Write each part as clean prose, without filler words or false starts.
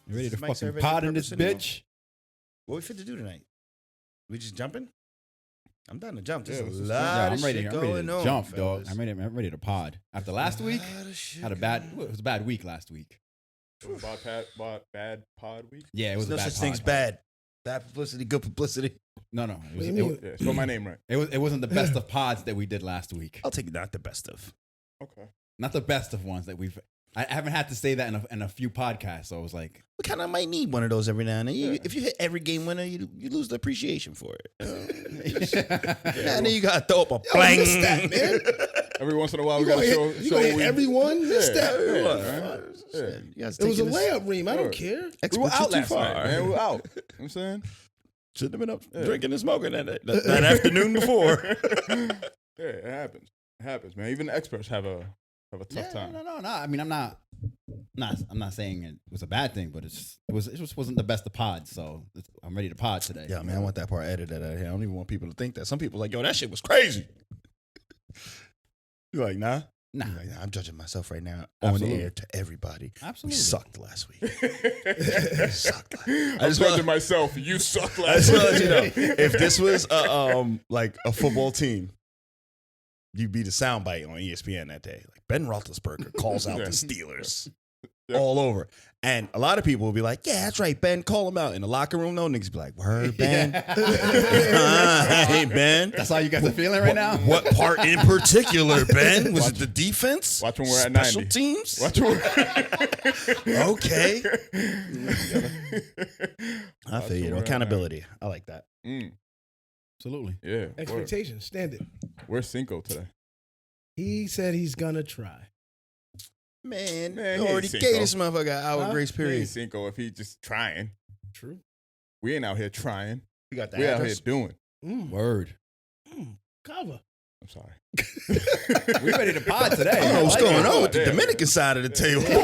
You ready to Mike serve fucking any pod in this purpose anymore? bitch? What we fit to do tonight? We just jumping? I'm down to jump. There's Yeah, a let's just lot Yeah, of I'm ready. shit I'm ready going to on, jump, fellas. dog. I'm ready to pod. After last week, Lot of shit had a going it was a bad week last week. It was bad pod week. Yeah, it was There's no a bad such thing's pod. bad. Bad publicity, good publicity. No, it, What was, do you mean? Yeah, spell my name right. it wasn't the best of pods that we did last week. I'll take not the best of. Okay. Not the best of ones that we've. I haven't had to say that in a few podcasts, so I was like, We kind of might need one of those every now and then. Yeah. If you hit every game winner, you lose the appreciation for it. yeah, And then you got to throw up a Yo, blang. missed that, man. Every once in a while, You we got to gonna show hit we, everyone? Missed that. It It was a layup, Reem. I don't care. We were out last night, man. We were out. You know what I'm saying? Shouldn't have been up drinking and smoking that afternoon before. Yeah, it happens. It happens, man. Even the experts have a tough time. No. I mean, I'm not saying it was a bad thing, but it just wasn't the best of pods. So I'm ready to pod today. Yeah, man, I want that part edited out of here. I don't even want people to think that. Some people are like, yo, that shit was crazy. You're like, nah. Nah. You're like, nah, I'm judging myself right now Absolutely. on the air to everybody. Absolutely. We sucked last week. Sucked. I'm just judging want- myself. You suck I last just week. want to let you know, if this was like a football team, you'd be the soundbite on ESPN that day. Like Ben Roethlisberger calls out Yeah. the Steelers Yeah. all over. And a lot of people will be like, yeah, that's right, Ben, call him out. In the locker room, no niggas be like, word, Ben. Hey, Ben. That's how you guys are feeling right now. What part in particular, Ben? Was it the defense? Watch when we're at Special 90. teams? Watch what Okay. I feel you. we're at Accountability. I like that. Absolutely. Yeah. word. Expectations, standard. Where's Cinco today? He said he's gonna try. Man, Man, you he already ain't gave Cinco. this motherfucker an hour grace He period. ain't Cinco if he just trying. True. We ain't out here trying. We got the We out here address. doing. Word. Cover. I'm sorry. We ready to pod today. I don't know what's I like going it. on with the Yeah. Dominican side of the table. They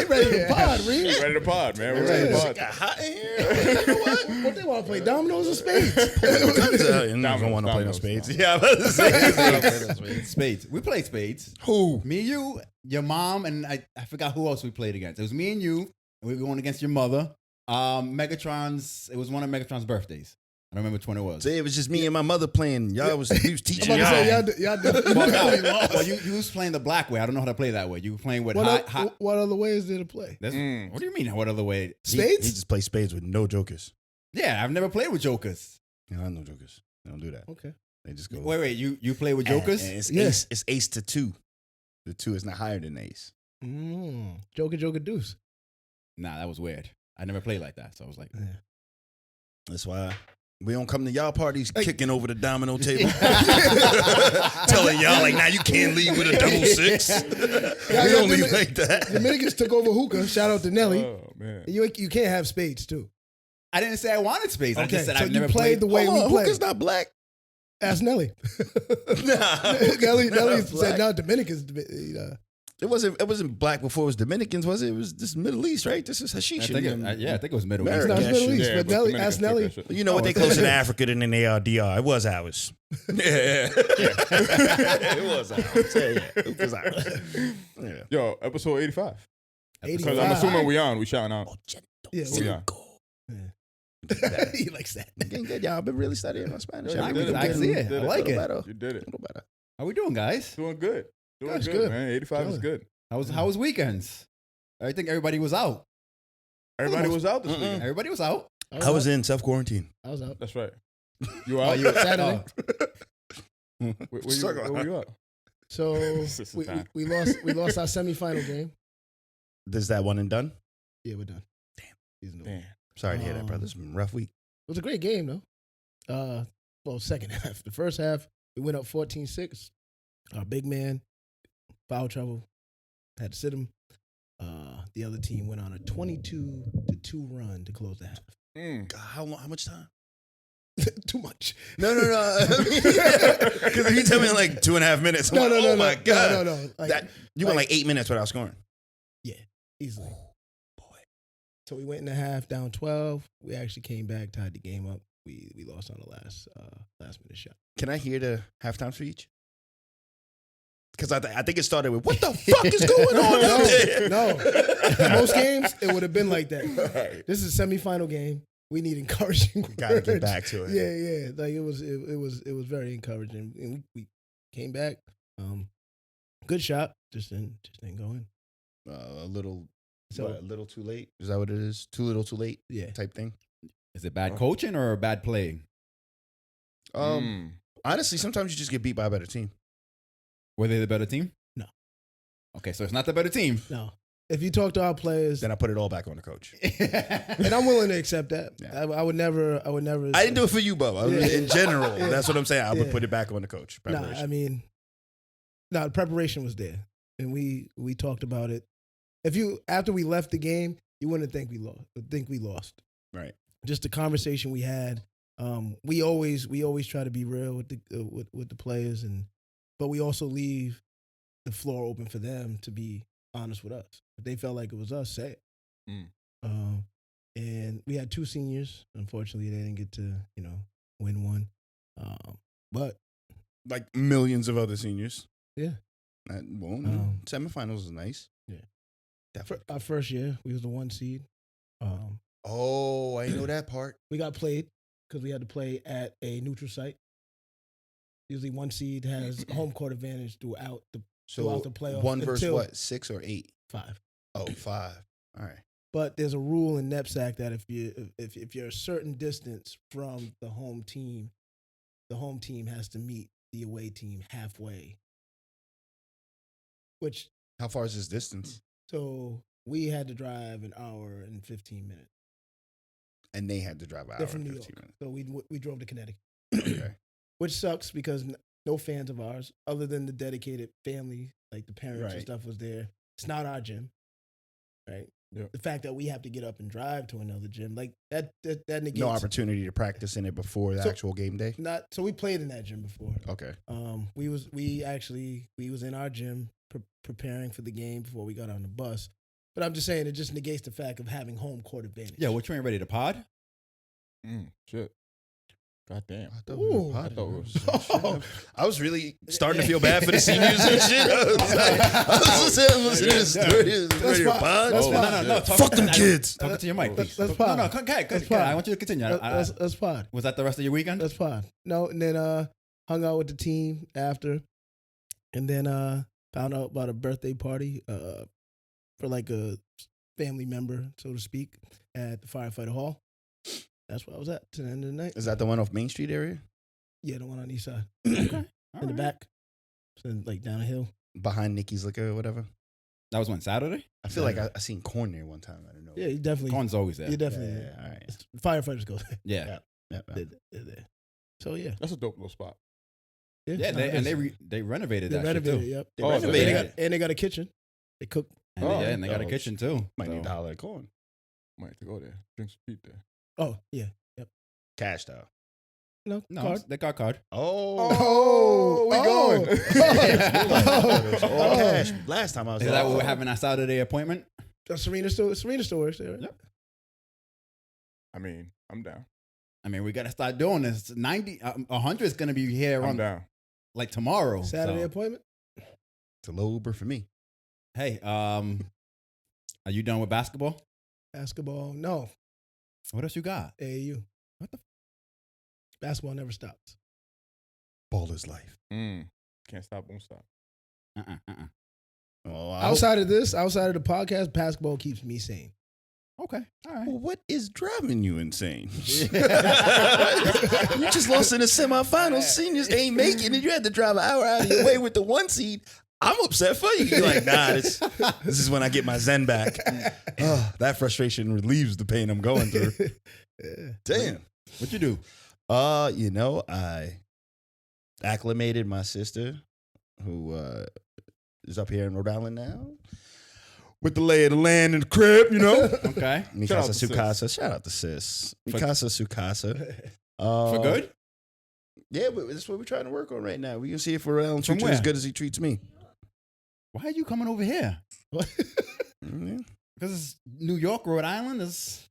ready to pod, Reem. We ready to pod, man. We're ready to pod. Got hot in here. You know what? What they want to play? Dominoes or spades? You don't want to play no Dominoes, spades. no. Yeah, I was about to say, you don't wanna play no spades. Spades. We played spades. Who? Me, you, your mom, and I forgot who else we played against. It was me and you, and we were going against your mother. It was one of Megatron's birthdays. I don't remember which one it was. See, it was just me and my mother playing. He was teaching I'm about to say, y'all. y'all definitely lost. Well, you was playing the black way. I don't know how to play that way. You were playing with What, hot. what other ways did it play? What do you mean? What other way? He Spades? just plays spades with no jokers. Yeah, I've never played with jokers. You know, no jokers. They don't do that. Okay. They just go. Wait, you play with jokers? And it's Yeah. ace. It's ace to two. The two is not higher than ace. Joker, deuce. Nah, that was weird. I never played like that, so I was like, Yeah. That's why we don't come to y'all parties Like- kicking over the domino table. Telling y'all like, now you can't leave with a double six. We don't leave like that. Dominicans took over hookah. Shout out to Nelly. Oh, man. You can't have spades too. I didn't say I wanted spades. I Okay, just said so I've you never played the way Hold we on, play. hookah's not black. Ask Nelly. Nah, Nelly not said black. no. Dominicans. It wasn't black before it was Dominicans, was it? It was this Middle East, right? This is hashish. I think it was Middle America. East. No, it's Middle East. Yeah, but Nelly, Dominicans ask took Nelly. that shit. You know what? They closer to Africa than they are DR. It was ours. Yeah. It was ours. Yeah. It was ours. Yeah. Yo, episode 85. Because I'm 85. assuming we on. We shouting out. Yeah, We on. he likes that. Getting good, y'all. I've been really studying my Spanish. Yeah, Every you week did I'm I getting see You it. did I like a it. little better. You did it. A little better. How we doing, guys? Doing good. That's Doing good. good, man. 85 is Chilling. good. How was weekends? I think everybody was out. Everybody was out this Mm-mm. weekend. Everybody was out. I was in self-quarantine. I was out. That's right. You out? Saturday. Where were you at? So Sister we, time. we lost our semifinal game. Is that one and done? Yeah, we're done. Damn. Season over. Damn. Sorry to hear that, brother. It's been a rough week. It was a great game, though. Well, second half. The first half, we went up 14-6. Our big man, foul trouble, had to sit him. The other team went on a 22-2 run to close the half. God, how much time? Too much. No. Because if you tell me in like 2.5 minutes, I'm like, oh my God. No. Like, That, you went like 8 minutes without scoring. yeah, easily. Boy. So we went in the half down 12. We actually came back, tied the game up. We lost on the last minute shot. Can I hear the halftime speech? Because I think it started with, what the fuck is going on out there? No. Most games, it would have been like that. Right. This is a semifinal game. We need encouraging words. Got to get back to it. Yeah. Like it was very encouraging. And we came back. Good shot. Just didn't go in. A little So- a little too late. Is that what it is? Too little, too late Yeah. type thing. Is it bad coaching or bad playing? Honestly, sometimes you just get beat by a better team. Were they the better team? No. Okay, so it's not the better team. No. If you talk to our players, Then I put it all back on the coach. and I'm willing to accept that. Yeah. I would never. I didn't do it for you, Bubba. Yeah. In general, Yeah. that's what I'm saying. I would Yeah. put it back on the coach. Nah, Preparation. I mean, the preparation was there, and we talked about it. After we left the game, you wouldn't think we lost. Right. Just the conversation we had. We always try to be real with the players, but we also leave the floor open for them to be honest with us. If they felt like it was us, say it. And we had 2 seniors. Unfortunately, they didn't get to win one. But Like millions of other seniors. yeah, Semifinals is nice. Yeah. Definitely. our first year we was the 1 seed. Oh, I know that part. We got played because we had to play at a neutral site. Usually 1 seed has home court advantage throughout the playoffs. One versus until what? 6 or 8? 5. Oh, 5. All right. But there's a rule in NEPSAC that if you're a certain distance from the home team has to meet the away team halfway. Which How far is this distance? so we had to drive an hour and 15 minutes. And they had to drive an hour They're from and New 15 York, minutes. so we drove to Connecticut, Okay. which sucks because no fans of ours, other than the dedicated family, like the parents and Right. stuff, was there. It's not our gym, right? Yep. The fact that we have to get up and drive to another gym, like that negates No opportunity to practice in it before the So- actual game day? Not so we played in that gym before. Okay. We was in our gym preparing for the game before we got on the bus. But I'm just saying it just negates the fact of having home court advantage. Yeah, what you ain't ready to pod? Shit. God damn. I thought Ooh. I thought it was Oh. I was really starting to feel bad for the seniors and shit. I was listening to this story. Ready to fine. pod? That's Oh, fine. no. Fuck them kids. Talk to your mic, please. Let's No, pod. no, go ahead. Let's pod. I want you to continue. Let's pod. Was that the rest of your weekend? That's fine. No, and then hung out with the team after, and then found out about a birthday party for like a family member, so to speak, at the firefighter hall. That's where I was at to the end of the night. Is that the one off Main Street area? Yeah, the one on the east side, Okay. in the back, so like down a hill. Behind Nikki's Liquor or whatever? That was when, Saturday? I feel like I seen corn there one time. I don't know. Yeah, you definitely. Corn's always there. You definitely. Yeah, all right. It's- Firefighters go there. Yeah. Yeah. They're there. So yeah, That's a dope little spot. Yeah, no, and it's- they renovated they that renovated. shit too. Yep. They Oh, renovated they it. They got a kitchen. They cook. And they got a Oh, kitchen too. Might So- need to holler at corn. Might have to go there. Drink some Pete there. Oh yeah. Yep. Cash though. No, No, card. they got card. Oh, we going. All cash. Last time I was Is there. that what we're having our Saturday appointment? Serena still works there. Right? Yep. I mean, I'm down. I mean, we got to start doing this. 100 is going to be here I'm on down. like tomorrow. Saturday so. appointment. It's a low Uber for me. Hey, are you done with basketball? Basketball. No. What else you got? AAU. What the? Basketball never stops. Ball is life. Can't stop, won't stop. Oh, Outside of the podcast, basketball keeps me sane. Okay, all right. Well, what is driving you insane? You just lost in the semifinals. Seniors ain't making it. You had to drive an hour out of your way with the 1 seed. I'm upset for you. You're like, nah, this is when I get my zen back. Oh, that frustration relieves the pain I'm going through. Damn. What you do? I acclimated my sister, who is up here in Rhode Island now, with the lay of the land in the crib, Okay. Mikasa out to sis. Sukasa. Shout out to sis. Mikasa Sukasa. For good? Yeah, but that's what we're trying to work on right now. We can see if Pharrell treats From him as where? good as he treats me. Why are you coming over here? Mm-hmm. Because it's New York, Rhode Island. This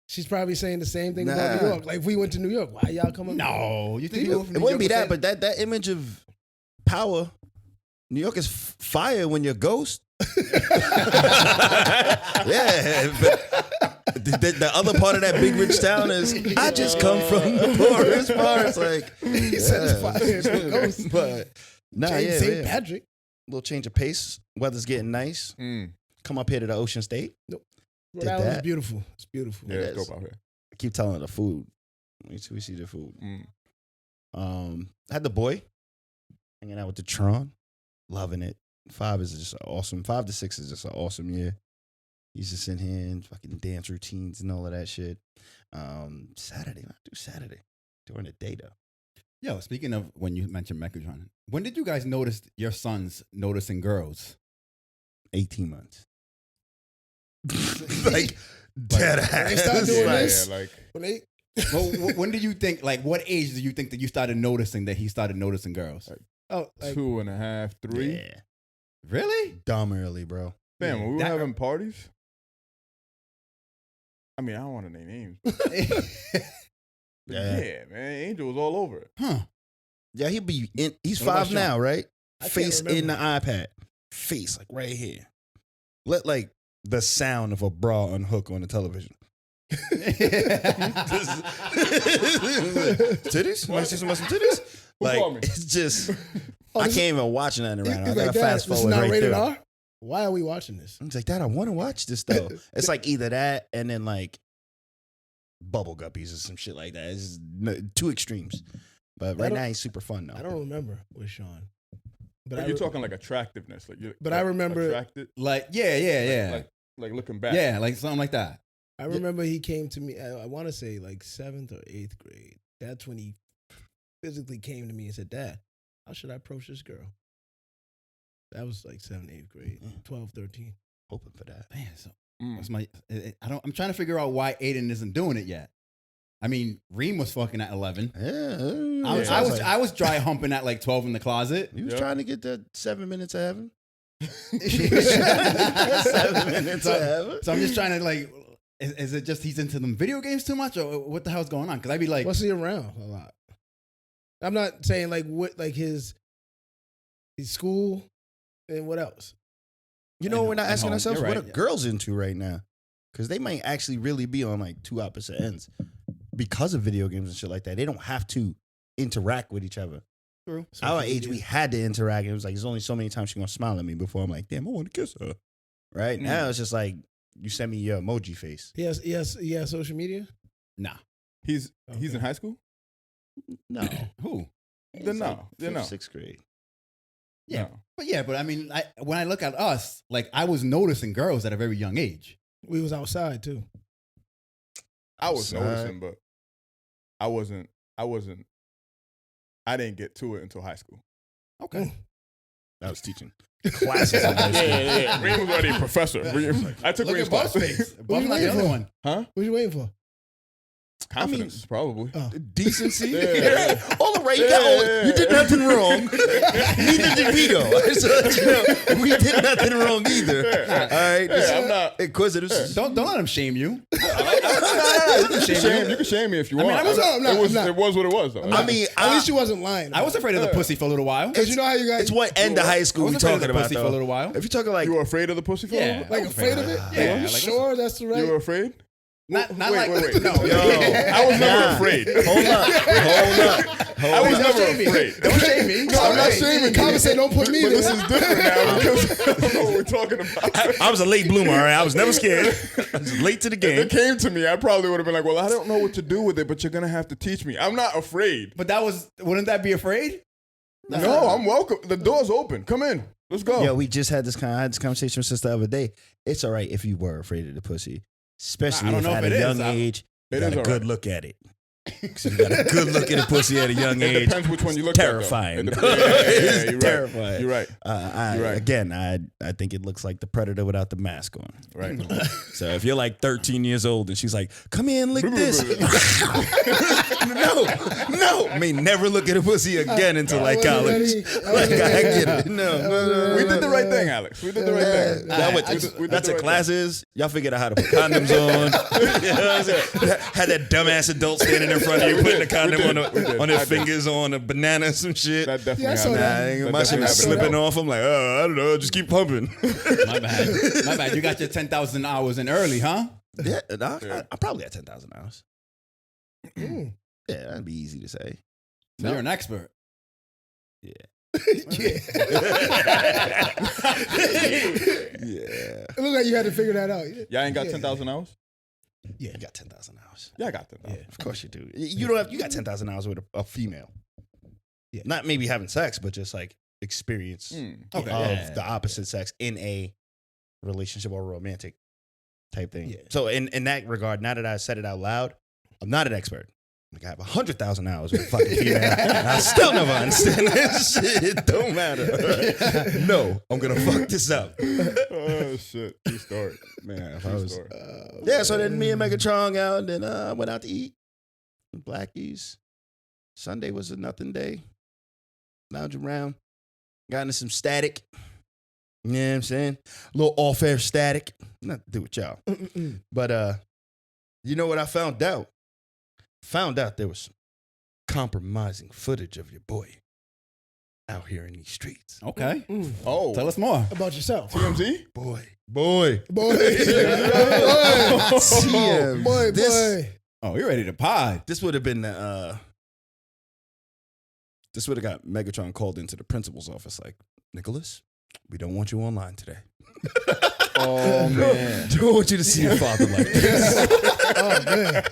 She's probably saying the same thing about Nah. New York. Like if we went to New York, why y'all coming? no. You think people from It New wouldn't be York that, would but that image of power New York is fire when you're ghost. Yeah, but the other part of that big rich town is I just come from the poorest part. It's like He said it's fire. Ghost. but nah, yeah, St. yeah. Patrick. Little change of pace. Weather's getting nice. Come up here to the Ocean State. Rhode Island's that. beautiful. It's beautiful. Yeah, It it's is. dope out here. I keep telling her the food. We see the food. Had the boy hanging out with the Tron, loving it. 5 is just awesome. 5 to 6 is just an awesome year. He's just in here and fucking dance routines and all of that shit. Saturday, I do Saturday during the day though. Yo, speaking of when you mentioned Megatron, when did you guys notice your sons noticing girls? 18 months. Like dead ass. They start doing Like, this. Yeah, like When they, Well, when did you think? Like, what age do you think that you started noticing that he started noticing girls? oh, like 2.5, 3. Yeah. Really? Dumb early, bro. Damn, when we were That- having parties. I mean, I don't want to name names. But yeah, man, Angel was all over it. Huh? Yeah, he'll be in. He's What about 5 now, right? I can't Face in the remember. iPad. Face like right here. Let like the sound of a bra unhook on the television. Titties? Want to see some titties? Who Like called me? it's just Oh, I this- can't even watch nothing around. I he's gotta like, Dad, fast this is forward not right rated there. R. Why are we watching this? I'm like, Dad, I want to watch this though. It's like either that and then like bubble guppies or some shit like that. It's two extremes. But right don't- now he's super fun though. I don't remember with Sean. But Like, you're talking like attractiveness, like you. But I remember- attracted, Like, yeah. like looking back. Yeah, like something like that. I remember he came to me, I want to say like 7th or 8th grade. That's when he physically came to me and said, Dad, how should I approach this girl? That was like 7th, 8th grade, 12, 13. Hoping for that. Man, so Mm. what's my? I'm trying to figure out why Aiden isn't doing it yet. I mean, Reem was fucking at 11. Yeah. I was dry humping at like 12 in the closet. He was Yep. trying to get that 7 minutes of heaven. 7 7 minutes of heaven. So I'm just trying to like, is it just he's into them video games too much, or what the hell's going on? Because I'd be like, What's he around a lot? I'm not saying like what, like his school and what else? You know, And- we're not and asking home. ourselves You're what right, are yeah. girls into right now, because they might actually really be on like two opposite ends because of video games and shit like that. They don't have to interact with each other. True. Our age, we had to interact. It was like there's only so many times she's gonna smile at me before I'm like, damn, I want to kiss her. Right now, it's just like you send me your emoji face. He has social media. Nah. He's Okay. in high school. No, Who? Then no, then no. 6th grade. Yeah. No. But I mean, when I look at us, like I was noticing girls at a very young age. We was outside too. I was Outside. noticing, but I wasn't. I didn't get to it until high school. Okay. I was teaching classes in high school. yeah. Reem was already a professor. I took Look Reem's at Buff's class. face. Buff's not the waiting only for? one. Huh? What you waiting for? Confidence, probably. Oh. Decency. Yeah. All right, you got all, you did nothing wrong. Neither did we though. So, we did nothing wrong either. All right. Yeah, I'm not. Inquisitive. Don't let him shame you. You can shame me if you want. I'm not- It was what it was, though. I mean, At least you wasn't lying. I was afraid of the pussy for a little while. Because you know how you guys. It's what end of high I school we was afraid of talking the about pussy for a though. little while. If you're talking like, You were afraid of the pussy for a Yeah. little bit? like I was afraid of it. Yeah, Are you like, sure that's the right? You were afraid? Not wait, like wait. no. yo, I was never afraid. hold up. I was Don't never shame me. afraid. Don't shame me. No, I'm not shaming you. Common said, "Don't put me But there." this is different now because I don't know what we're talking about. I was a late bloomer. All right, I was never scared. I was late to the If game. it came to me, I probably would have been like, well, I don't know what to do with it, but you're going to have to teach me. I'm not afraid. But wouldn't that be afraid? No, I'm welcome. The door's open. Come in. Let's go. Yeah, we just had I had this conversation with sister the other day. It's all right if you were afraid of the pussy, especially I don't if know at if a it young is. age. You It got is a all good right. look at it. So you got a good look at a pussy at a young It age. depends which one you look Terrifying. at. Though. Yeah, It's you're right. terrifying. You're right. You're right. Again, I think it looks like the Predator without the mask on. Right. So if you're like 13 years old and she's like, "Come in, lick this," no, I mean never look at a pussy again until like college. Like I get it. No. We did the right thing, Alex. We did the right thing. That's what class is. Y'all figured out how to put condoms on. You know what I'm saying? Had that dumbass adult standing in front of you, putting the condom did. on their I did. fingers or on a banana or some shit. That definitely Yeah, I saw happened. that. My shit definitely is happened. slipping off. I'm like, I don't know, just keep pumping. My bad. You got your 10,000 hours in early, huh? Yeah, Yeah. I probably had 10,000 hours. Mm. Yeah, that'd be easy to say. So you're an expert. Yeah. Yeah. It looked like you had to figure that out. Y'all ain't got Yeah. 10,000 hours? You got 10,000 hours. Yeah, I got 10,000. Yeah. Of course you do. You don't have. You got 10,000 hours with a female. Yeah. Not maybe having sex, but just like experience Okay. of the opposite sex in a relationship or romantic type thing. Yeah. So in that regard, now that I said it out loud, I'm not an expert. Like I have 100,000 hours with a fucking female. And I still never understand this shit. It don't matter. No, I'm gonna fuck this up. Oh, shit. True story. Man, if True I was, story. yeah. So then me and Megatron out, and then I went out to eat. Blackies. Sunday was a nothing day. Lounge around. Got into some static. You know what I'm saying? A little off-air static. Nothing to do with y'all. But you know what I found out? Found out there was some compromising footage of your boy out here in these streets. Okay. Oh. Tell us more. About yourself. TMZ? Boy. Boy. TM. Boy, This- boy. Oh, you're ready to pod. This would have been this would have got Megatron called into the principal's office like, Nicholas, we don't want you online today. Oh, man. Don't want you to see your father like this. Oh, man.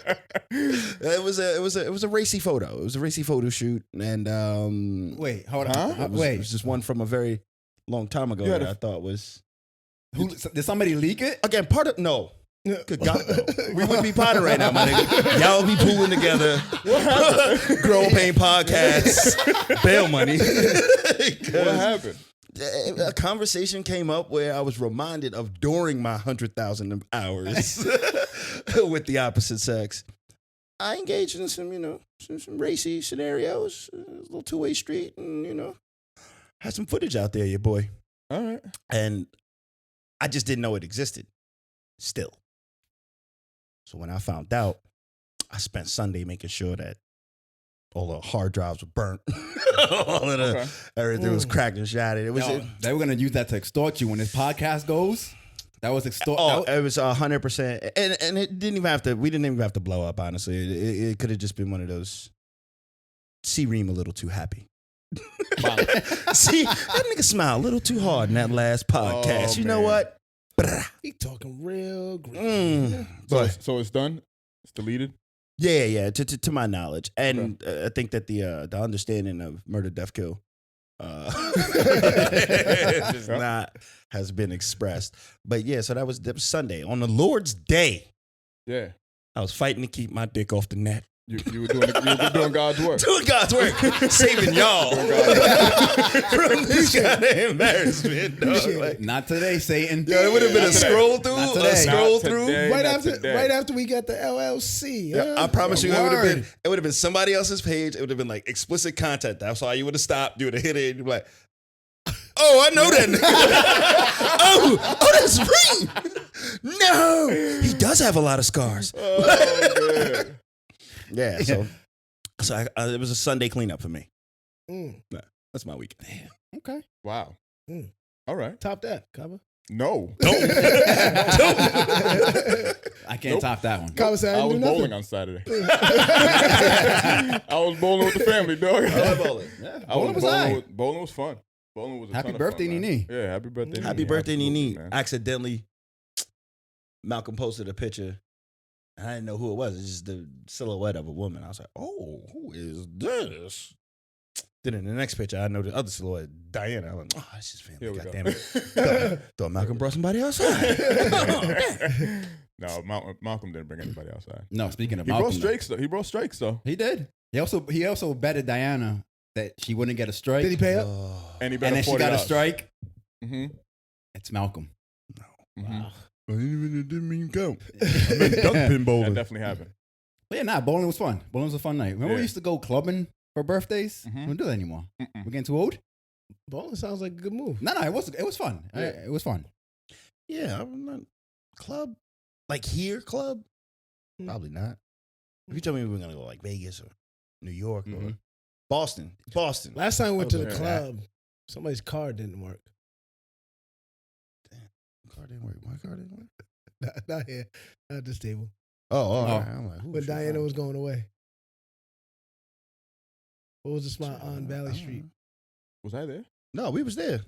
It was a racy photo. It was a racy photo shoot, and Wait, hold on. Huh? it Wait. was just one from a very long time ago You had that a- I thought was Who, did somebody leak it? again part of no. Good God, no. We wouldn't be potting right now, my nigga. Y'all would be pooling together. Grow Pain Podcasts. Bail money. What happened? A conversation came up where I was reminded of during my 100,000 hours with the opposite sex. I engaged in some racy scenarios, a little two-way street, and, had some footage out there, your boy. All right. And I just didn't know it existed still. So when I found out, I spent Sunday making sure that all the hard drives were burnt. All of the, Okay. everything was cracked and shattered. It was Yo, they were gonna use that to extort you when this podcast goes. That was extort. Oh, that it was 100%, and it didn't even have to. We didn't even have to blow up. Honestly, it could have just been one of those. See Reem a little too happy. See that nigga smile a little too hard in that last podcast. Oh, You know man. what? He talking real green. Mm. So it's done? It's deleted? Yeah. To my knowledge, and I think that the understanding of murder, death, kill, just not has been expressed. But yeah, so that was Sunday on the Lord's Day. Yeah. I was fighting to keep my dick off the net. You were doing God's work. Doing God's work, saving y'all from this kind of embarrassment. Dog. Like, not today, Satan. yeah, it would have been a Not today. scroll through, Not a today. scroll Not through. today. Right Not after, today. right after we got the LLC. Yeah, huh? I promise you, it would have Word. been. It would have been somebody else's page. It would have been like explicit content. That's why you would have stopped. You would have hit it. And you'd be like, "Oh, I know that nigga. oh, that's Reem. No, he does have a lot of scars. Oh, man. Yeah, so it was a Sunday cleanup for me. Mm. That's my weekend. Okay. Wow. Mm. All right. Top that, cover. No. I can't top that one. Cover said I I was didn't do bowling nothing. on Saturday. I was bowling with the family, dog. Yeah, I was bowling was aight. bowling was fun. Bowling was a Happy ton of birthday, fun, man. Nene. Yeah, happy birthday, Nene. Happy birthday, Absolutely, Nene. man. Accidentally, Malcolm posted a picture. And I didn't know who it was. It's just the silhouette of a woman. I was like, oh, who is this? Then in the next picture, I know the other silhouette, Diana. I'm like, oh, that's his family. Here we God go. damn it. Thought Malcolm brought somebody outside. No, Malcolm didn't bring anybody outside. No, speaking of He brought Malcolm, strikes though. He brought strikes though. he did. He also betted Diana that she wouldn't get a strike. Did he pay up? And he bet And then she got a strike. Mm-hmm. It's Malcolm. Mm-hmm. I didn't even count. I meant duck pin That bowling. definitely happened. But yeah, bowling was fun. Bowling was a fun night. Remember Yeah. we used to go clubbing for birthdays? Mhm. We don't do that anymore. Mm-mm. We're getting too old? Bowling sounds like a good move. No, it was fun. Yeah. It was fun. Yeah, I'm not club. Like here, club? Hmm. Probably not. If you tell me we were gonna go like Vegas or New York or Mhm. Boston. Last time we went to the Okay. club, somebody's car didn't work. Car didn't work. My car didn't work. Not here, not at this table. Oh, Oh. right. I'm like, When Diana was going away. What was the spot on Valley Street? Was I there? No, we was there.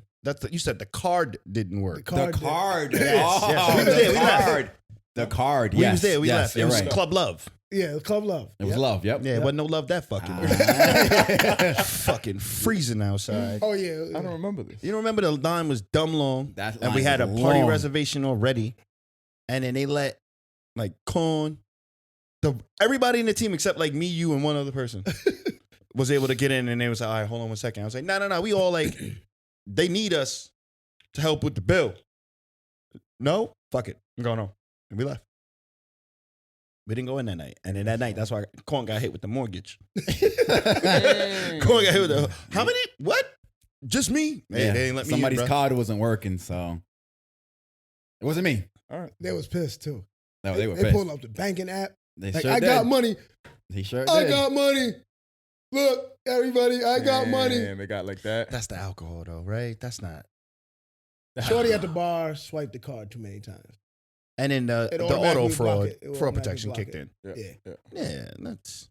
You said the card didn't work. The car. The card. Yes, Oh, yes. We was there, the we left. card. The card. We Yes. was there. We yes, left. It You're was right. Club Love. Yeah, Club Love. It was Yep. love. Yep. Yeah, it wasn't no love that fucking way. Ah. Fucking freezing outside. Oh yeah. I don't remember this. You don't remember the line was dumb long, That and we line had a was party long. reservation already, and then they let like Corn, everybody in the team except like me, you, and one other person was able to get in, and they was like, all right, hold on 1 second. I was like, no, we all like, they need us to help with the bill. No, fuck it, I'm going home, and we left. We didn't go in that night, and then that night, that's why Corn got hit with the mortgage. Corn got hit with the how many? What? Just me? Hey, Yeah. they ain't let me Somebody's in, bruh. card wasn't working, so it wasn't me. All right. They was pissed too. No, they were They pissed. pulled up the banking app. They Like, sure I did. got money. He sure I did. got money. Look, everybody, I got money. Damn, they got like that. That's the alcohol, though, right? That's not. Shorty at the bar swiped the card too many times. And then the automatically auto block fraud it. It will fraud automatically protection block kicked it. in. Yeah. Yeah, that's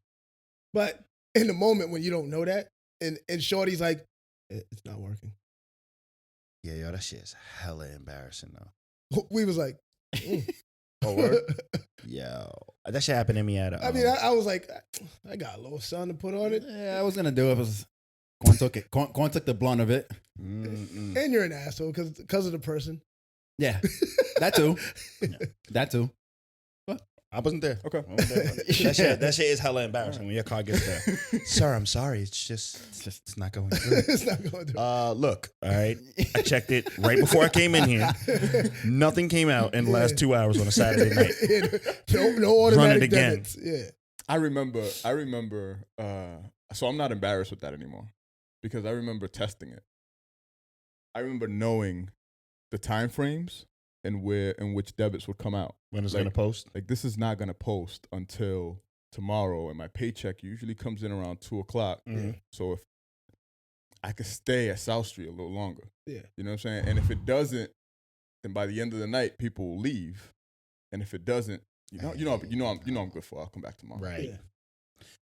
But in the moment when you don't know that, and Shorty's like, it's not working. yeah, yo, that shit is hella embarrassing though. We was like, Oh, word? Yo, that shit happened to me at. I mean, I was like, I got a little sun to put on it. Yeah, I was gonna do it. Quan took it. Quan took the blunt of it. Mm-mm. And you're an asshole because of the person. Yeah, that too. That too. I wasn't there. Okay. I wasn't there. That shit is hella embarrassing when your car gets there. Sir, I'm sorry. It's not going through. It's not going through. Look, all right. I checked it right before I came in here. Nothing came out in the last 2 hours on a Saturday night. No automatic Run it again. debits. Yeah. I remember. So I'm not embarrassed with that anymore because I remember testing it. I remember knowing the time frames and in which debits would come out. When it's Like- going to post? Like this is not gonna post until tomorrow, and my paycheck usually comes in around 2:00. Mhm. So if I could stay at South Street a little longer, Yeah. you know what I'm saying. And if it doesn't, then by the end of the night, people will leave. And if it doesn't, I'm good for. I'll come back tomorrow. Right. Yeah.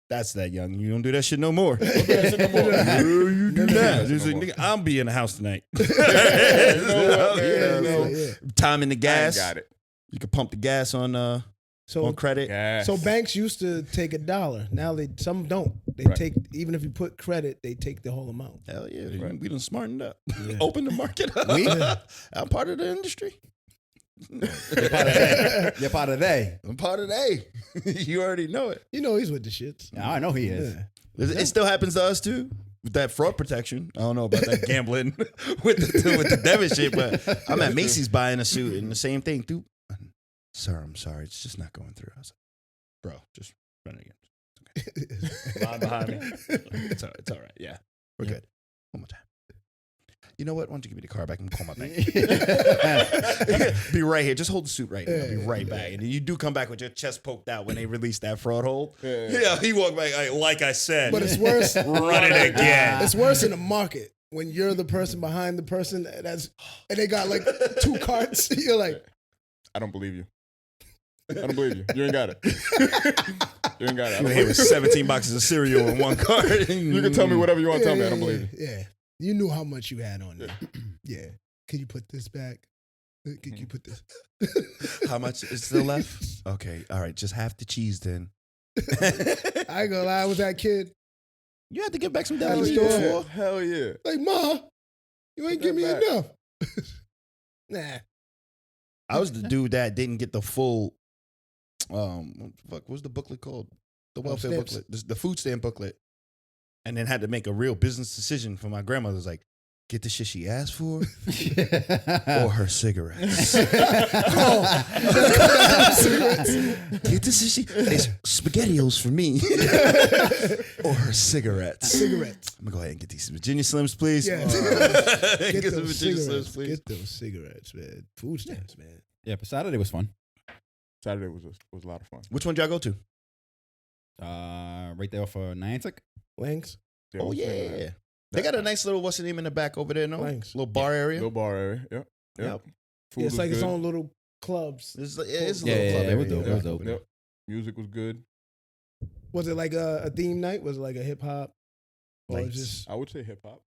That's that young. You don't do that shit no more. Don't do that shit no more. You do No, that. no, Just no like, more. nigga, I'll be in the house tonight. know what, man? Yeah, No. Yeah. Time in the I ain't gas. got it. You can pump the gas on So credit. Yes. So banks used to take $1. Now some don't. They Right. take, even if you put credit, they take the whole amount. Hell yeah, Right. we done smartened up. Yeah. Open the market up. We? I'm part of the industry. You're part of they. I'm part of the A. You already know it. You know he's with the shits. Yeah, I know he is. Yeah. It still happens to us too. With that fraud protection. I don't know about that gambling with the debit shit, but I'm at Macy's buying a suit and the same thing. Dude, sir, I'm sorry. It's just not going through. I was like, bro, just run it again. It's okay. Line behind me. It's all right. Yeah, we're good. One more time. You know what? Why don't you give me the car back and call my bank? Be right here. Just hold the suit right here. I'll be right back. And then you do come back with your chest poked out when they release that fraud hold. Yeah, he walked back like I said. But it's worse. Run it again. It's worse in the market when you're the person behind the person and they got like 2 carts. You're like, I don't believe you. I don't believe you. You ain't got it. You ain't got it. I I'm don't here with believe 17 boxes of cereal in one cart. you can tell me whatever you want to tell me. I don't believe you. Yeah. You knew how much you had on there. Yeah. Could you put this back? Could you put this? How much is still left? Okay, all right, just half the cheese then. I ain't gonna lie, I was that kid. You had to give back some Hell deli yeah. before. Hell yeah. Like, Ma, you ain't give me that back. enough. Nah. I was the dude that didn't get the full, what was the booklet called? The welfare stamps. booklet, the food stamp booklet. And then had to make a real business decision for my grandmother's like, get the shit she asked for or her cigarettes. Get the shit it's SpaghettiOs for me or her cigarettes. Cigarettes. I'm gonna go ahead and get these Virginia Slims, please. Yeah. Get some those Virginia cigarettes. Slims, please. Get those cigarettes, man. Food stamps, man. Yeah, but Saturday was fun. Saturday was a lot of fun. Which one did y'all go to? Right there for Niantic. Langs. Yeah, Oh what's the name of yeah, that? they got a nice little what's the name in the back over there? No, Thanks. little bar area. Little bar area. Yep. Yep. Food Yeah, it's was like its good. own little clubs. It's a little Yeah, club it was area dope. It was back dope. over there. Yep. Music was good. Was it like a theme night? Was it like a hip hop? Or Lights. just I would say hip hop.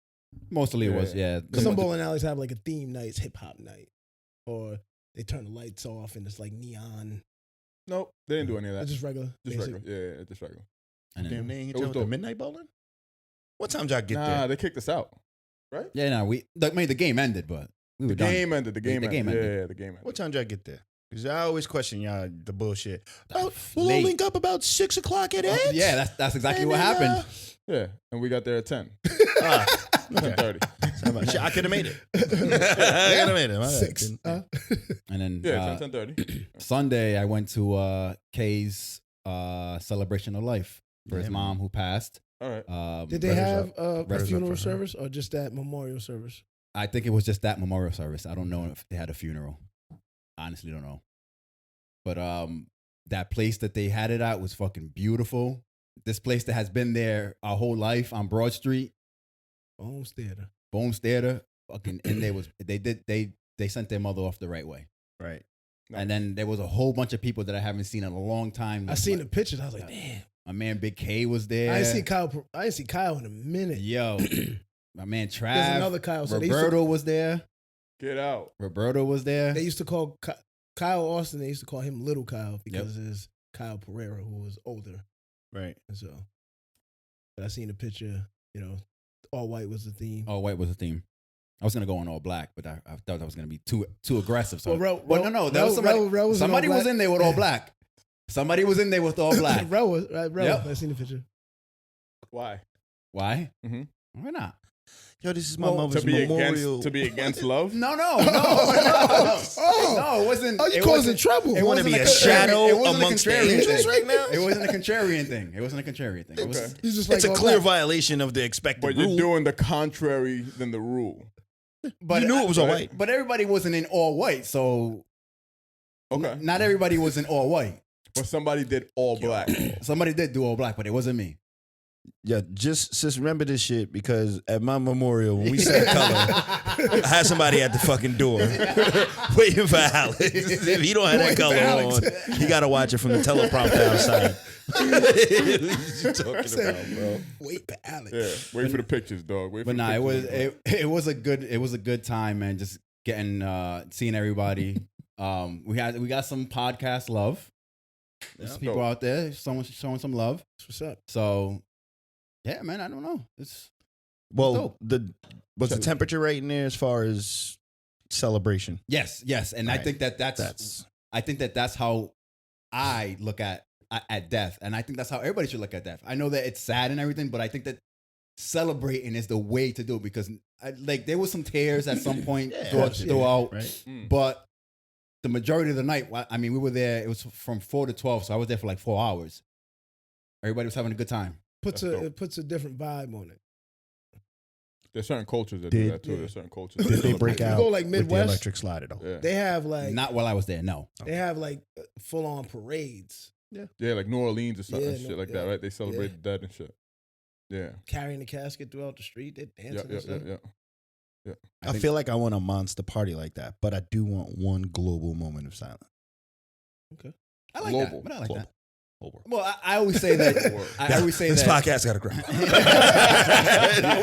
Mostly it was, Yeah. yeah. some bowling alleys have like a theme night, it's hip hop night, or they turn the lights off and it's like neon. Nope, they didn't do any of that. It's just regular. Just basic. regular. Yeah, just regular. And then- Damn, they ain't It was hit y'all with the dope. midnight bowling. What time y'all get Nah, there? they kicked us out. Right? yeah, no, the game ended, but we were The done. game ended. The game ended. ended. Yeah, the game ended. What time y'all get there? Because I always question y'all the bullshit. Oh, we'll Late. link up about 6 o'clock at Ed's. Yeah, that's exactly And what then, happened. Yeah, and we got there at 10. Okay. 10:30. Shit, I could have made it. I could have made it. My bad. 6. Didn't- And then Yeah, 10:30. Sunday, I went to Kay's celebration of life for his Yeah, mom who passed. All right. Did they Runners have a Runners up funeral for her. service or just that memorial service? I think it was just that memorial service. I don't know if they had a funeral. Honestly, don't know. But that place that they had it at was fucking beautiful. This place that has been there our whole life on Broad Street, Bones Theater. Bones Theater, fucking, and they sent their mother off the right way. Right. Nice. And then there was a whole bunch of people that I haven't seen in a long time. I seen the pictures. I was like, damn. My man Big K was there. I ain't see Kyle in a minute. Yo, my man There's Trav. another Kyle. So they used, Roberto was there. Get out. Roberto was there. they used to call Kyle Austin. They used to call him Little Kyle because it's Kyle Pereira who was older. Right. And so, but I seen the picture. You know, all white was the theme. All white was the theme. I was gonna go on all black, but I thought that was gonna be too aggressive. So, Well, no, there was somebody was in there with all black. Somebody was in there with all black. Rel was right. Rel. Yep. I seen the picture. Why? Why? Mhm. Why not? Yo, this is my To mother's be memorial. against love? No, no, Oh. no, it wasn't. Oh, you it causing wasn't- trouble. It wanna wasn't be a contrarian- shadow it wasn't a amongst the contrarian angels thing. right now? It wasn't a contrarian thing. It wasn't a contrarian thing. It was, Okay. He's just like It's a all clear black. violation of the expected But rule. you're doing the contrary than the rule. but you knew it was all white. But everybody wasn't in all white, so Okay. not everybody was in all white. But somebody did all black. Somebody did do all black, but it wasn't me. Yeah, just remember this shit because at my memorial, when we said color, I had somebody at the fucking door waiting for Alex. If he don't have that Waiting for color Alex. on, you got to watch it from the teleprompter outside. What you talking about, bro? Wait for Alex. Yeah. Wait for the pictures, dog. Wait for But the nah, pictures. it was a good time, man. Just getting seeing everybody. We got some podcast love. There's people dope. out there showing some love. That's what's up. So yeah, man, I don't know. It's Well, dope. was the temperature right in there as far as celebration? yes, and I Right. think that's how I look at death, and I think that's how everybody should look at death. I know that it's sad and everything, but I think that celebrating is the way to do it because there was some tears at some point throughout, right? but the majority of the night, I mean, we were there. It was from 4 to 12, so I was there for like 4 hours. Everybody was having a good time. It puts a different vibe on it. There's certain cultures that do Did- that too. yeah. There's certain cultures. Did they break You out go like with the Midwest? electric slider though? Yeah. They have like Not while I was there. No. they have like full on parades, Yeah, like New Orleans or something, Yeah, shit no- like yeah. that, right? They celebrate the dead and shit. Yeah. carrying the casket throughout the street. They Yeah, dancing yeah, and stuff. yeah. I feel like I want a monster party like that, but I do want one global moment of silence. I like Global. that. But I like Global. that. Whole world. Well, I always say that. I always say this that. podcast got to grow.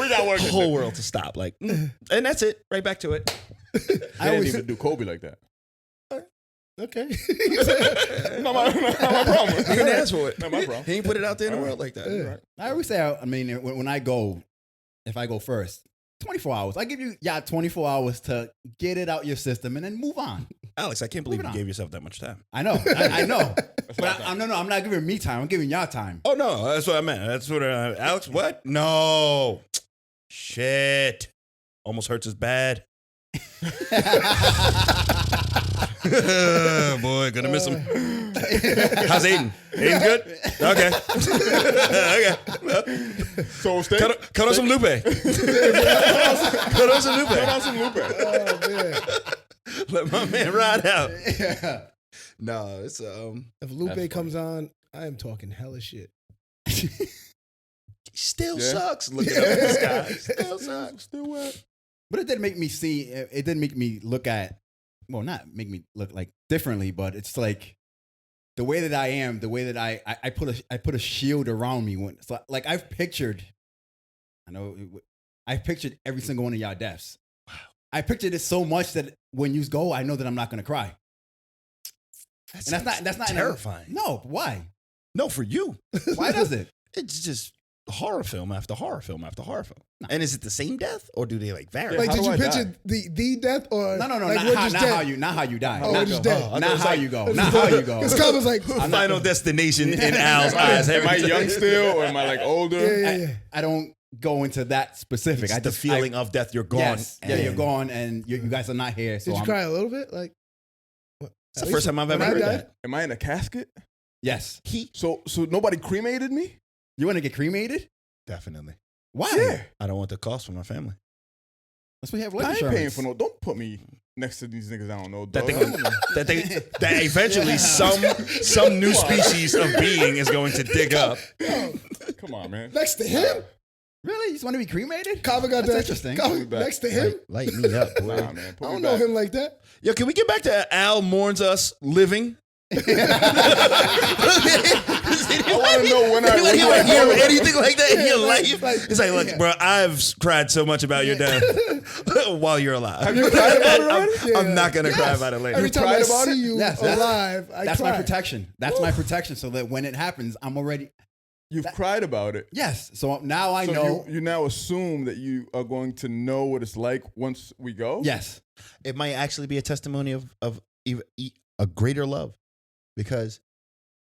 We got work to Whole do. world to stop. Like, and that's it. Right back to it. I I didn't always even do Kobe like that. Okay. Not my problem. He didn't ask for it. Not my problem. He ain't put it out there in the world like that. Yeah. Right. I always say, I mean, when I go, if I go first, 24 hours. I give you 24 hours to get it out your system and then move on. Alex, I can't believe Moving you on. gave yourself that much time. I know. I know. That's But what I'm not giving me time. I'm giving y'all time. Oh, no. That's what I meant. That's what Alex, what? No. Shit. Almost hurts us bad. Boy, gonna miss him. How's Aiden? Aiden good? Okay. Okay. So stay. Cut on some Lupe. Cut on some Lupe. Cut on some Lupe. Oh man. Let my man ride out. Yeah. No, it's If That's Lupe funny. comes on, I am talking hella shit. Still Yeah. sucks. Looking up at the sky. Still sucks. Still wet. But it did make me see. It did make me look at. Well, not make me look like differently, but it's like the way that I am, the way that I put a shield around me when. So like I've pictured. I know. I've pictured every single one of y'all deaths. Wow. I pictured it so much that when you go, I know that I'm not gonna cry. And that's not terrifying. No, why? No, for you. Why does it? It's just horror film after horror film after horror film. No. And is it the same death or do they like vary? Like, How did do you I picture die? the death or No, like, not how you die. Oh, not we're just dead. not how you go. Not how you go. Because Cobb was like, Final destination in Al's eyes. Am I every young time. still, or am I like older? yeah. I don't go into that specific. It's I the just feeling of death. You're gone. Yes, yeah, you're and gone, and you guys are not here. So Did you I'm, cry a little bit? Like, what? It's the first time I've ever when I heard died? that. Am I in a casket? Yes. So nobody cremated me? You want to get cremated? Definitely. Why? Yeah. I don't want the cost for my family. That's why we have I life ain't insurance. paying for no. Don't put me next to these niggas I don't know. That Dog. that eventually some new species of being is going to dig up. Come on, man. Next to him? Really? You just want to be cremated? Kava got That's that. interesting. Kava, Put me back. next to him? Light me up, boy. Nah, man. Put I me don't know back. him like that. Yo, can we get back to Al mourns us living? I want to know when I hear anything like that in your life? like- It's like, look, yeah. bro, I've cried so much about your death while you're alive. Have you cried about it already? I'm not gonna cry Yes. about it later. Every time cried I about see it? you Yes, that's- alive, I That's cry. my protection. That's my protection, so that when it happens, I'm already. You've cried about it. Yes. So now I So know. you now assume that you are going to know what it's like once we go? Yes. It might actually be a testimony of a greater love because